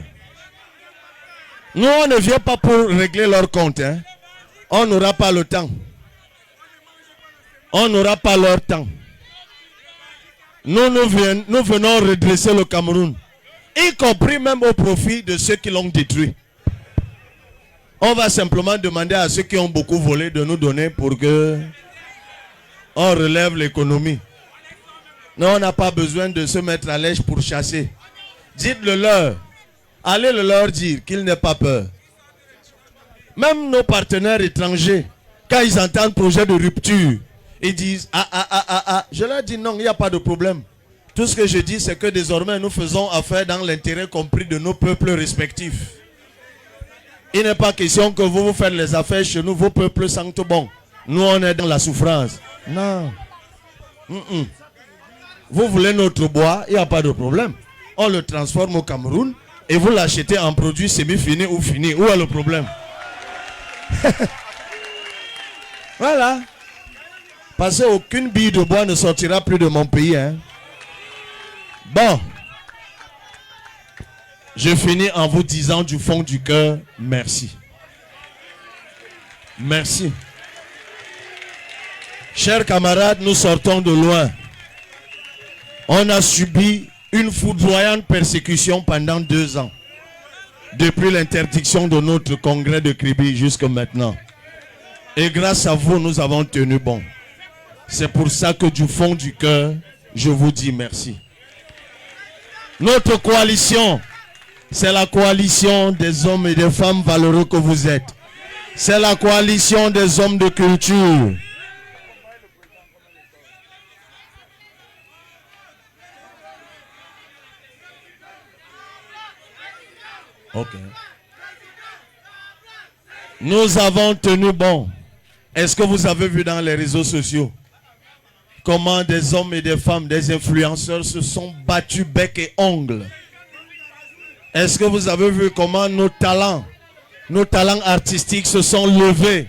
Nous, on ne vient pas pour régler leur compte. Hein. On n'aura pas le temps. On n'aura pas leur temps. Nous venons redresser le Cameroun, y compris même au profit de ceux qui l'ont détruit. On va simplement demander à ceux qui ont beaucoup volé de nous donner pour que on relève l'économie. Non, on n'a pas besoin de se mettre à l'aise pour chasser. Dites-le leur. Allez le leur dire qu'ils n'aient pas peur. Même nos partenaires étrangers, quand ils entendent projet de rupture, ils disent Je leur dis non, il n'y a pas de problème. Tout ce que je dis, c'est que désormais nous faisons affaire dans l'intérêt compris de nos peuples respectifs. Il n'est pas question que vous faites les affaires chez nous, vos peuples sentent bon. Nous, on est dans la souffrance. Non. Vous voulez notre bois, il n'y a pas de problème. On le transforme au Cameroun et vous l'achetez en produit semi-fini ou fini. Où est le problème? Voilà. Parce qu'aucune bille de bois ne sortira plus de mon pays. Hein. Bon. Je finis en vous disant du fond du cœur, merci. Merci. Chers camarades, nous sortons de loin. On a subi une foudroyante persécution pendant 2 ans. Depuis l'interdiction de notre congrès de Kribi jusqu'à maintenant. Et grâce à vous, nous avons tenu bon. C'est pour ça que du fond du cœur, je vous dis merci. Notre coalition, c'est la coalition des hommes et des femmes valeureux que vous êtes. C'est la coalition des hommes de culture. Ok. Nous avons tenu bon. Est-ce que vous avez vu dans les réseaux sociaux comment des hommes et des femmes, des influenceurs se sont battus bec et ongles? Est-ce que vous avez vu comment nos talents artistiques se sont levés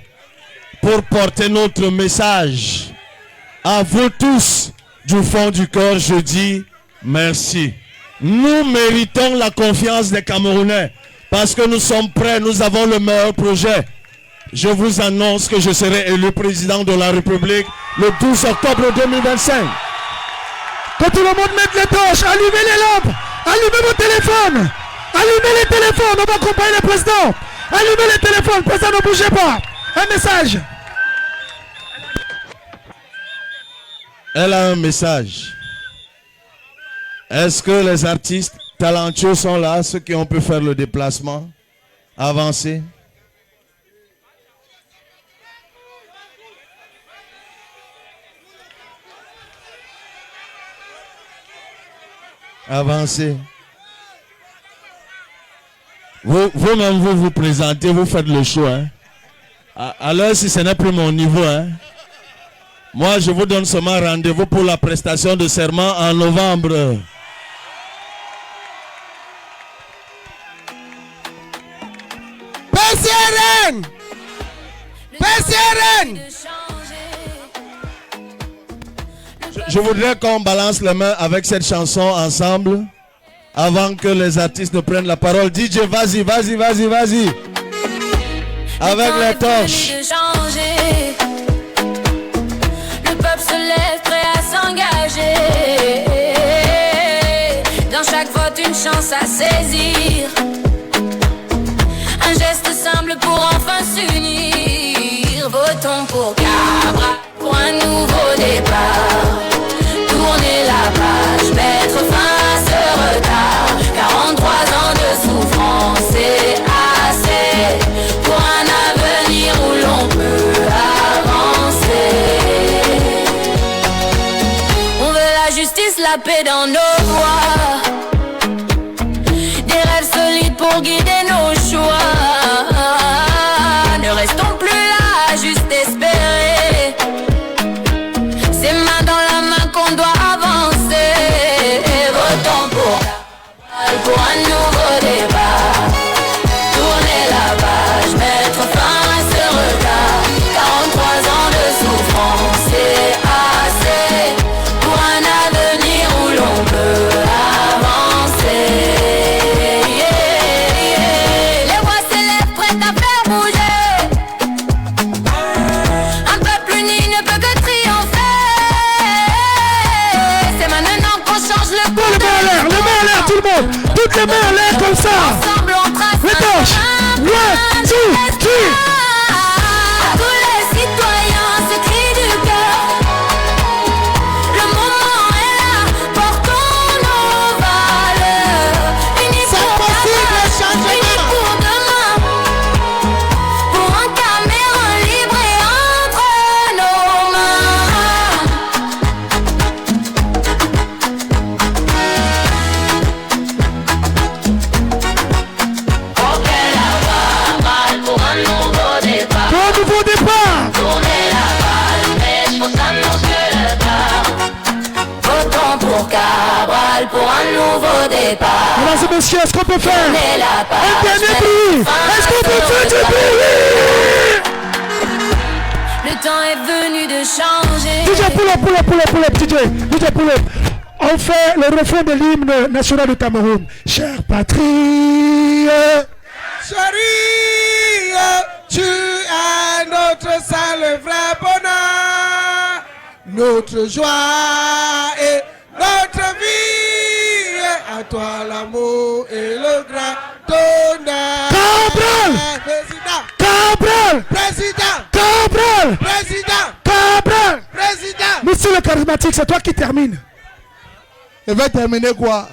pour porter notre message? À vous tous, du fond du cœur, je dis merci. Nous méritons la confiance des Camerounais parce que nous sommes prêts, nous avons le meilleur projet. Je vous annonce que je serai élu président de la République le 12 octobre 2025. Que tout le monde mette les torches, allumez les lampes, allumez vos téléphones, allumez les téléphones, on va accompagner le président. Allumez les téléphones, président, ne bougez pas. Un message. Elle a un message. Est-ce que les artistes talentueux sont là, ceux qui ont pu faire le déplacement, avancer? Avancez. Vous-même, vous présentez, vous faites le show. Hein? Alors, si ce n'est plus mon niveau, hein? Moi, je vous donne seulement rendez-vous pour la prestation de serment en novembre. PCRN! PCRN! Je voudrais qu'on balance les mains avec cette chanson ensemble avant que les artistes ne prennent la parole. DJ, vas-y, vas-y, vas-y, vas-y. Avec les torches. Le peuple se lève prêt à s'engager. Dans chaque vote, une chance à saisir. Un geste simple pour enfin s'unir. Votons pour Cabral, pour un nouveau départ. Tourner la page, mettre fin à ce retard. 43 ans de souffrance, c'est assez. Pour un avenir où l'on peut avancer. On veut la justice, la paix dans nos voies. Des rêves solides pour guider nos choix. Ne restons plus là, juste espérer. C'est main dans la main qu'on doit avancer. Et votons pour un nouveau débat. Tourner la page, mettre fin à ce retard. 43 ans de souffrance, c'est assez. Pour un avenir où l'on peut Toutes les mains en l'air comme ça. Ensemble on trace Les un torches. chemin 1, 2, 3. à tous les citoyens, ce cri du cœur. Le moment est là, portons nos valeurs. Unis pour demain, unis pour demain. Pour un Cameroun libre et entre nos mains. Porter la balle pour un nouveau départ. Pour un nouveau départ. Tourner la balle, mais je pense à nos yeux le tard. Votons pour Cabral pour un nouveau départ. Mesdames et messieurs, est-ce qu'on peut faire Tourner la un balle, dernier bruit? Est-ce qu'on peut faire du bruit? le temps est venu de changer. DJ pull up, DJ pull up. On fait le refrain de l'hymne national du Cameroun. Chère patrie. Chérie, tu es notre seul vrai bonheur, notre joie et notre vie. À toi l'amour et le grand honneur. Cabral! Président, Cabral! président, Cabral! président, Cabral! président. Monsieur le charismatique, c'est toi qui termine. Je vais terminer quoi?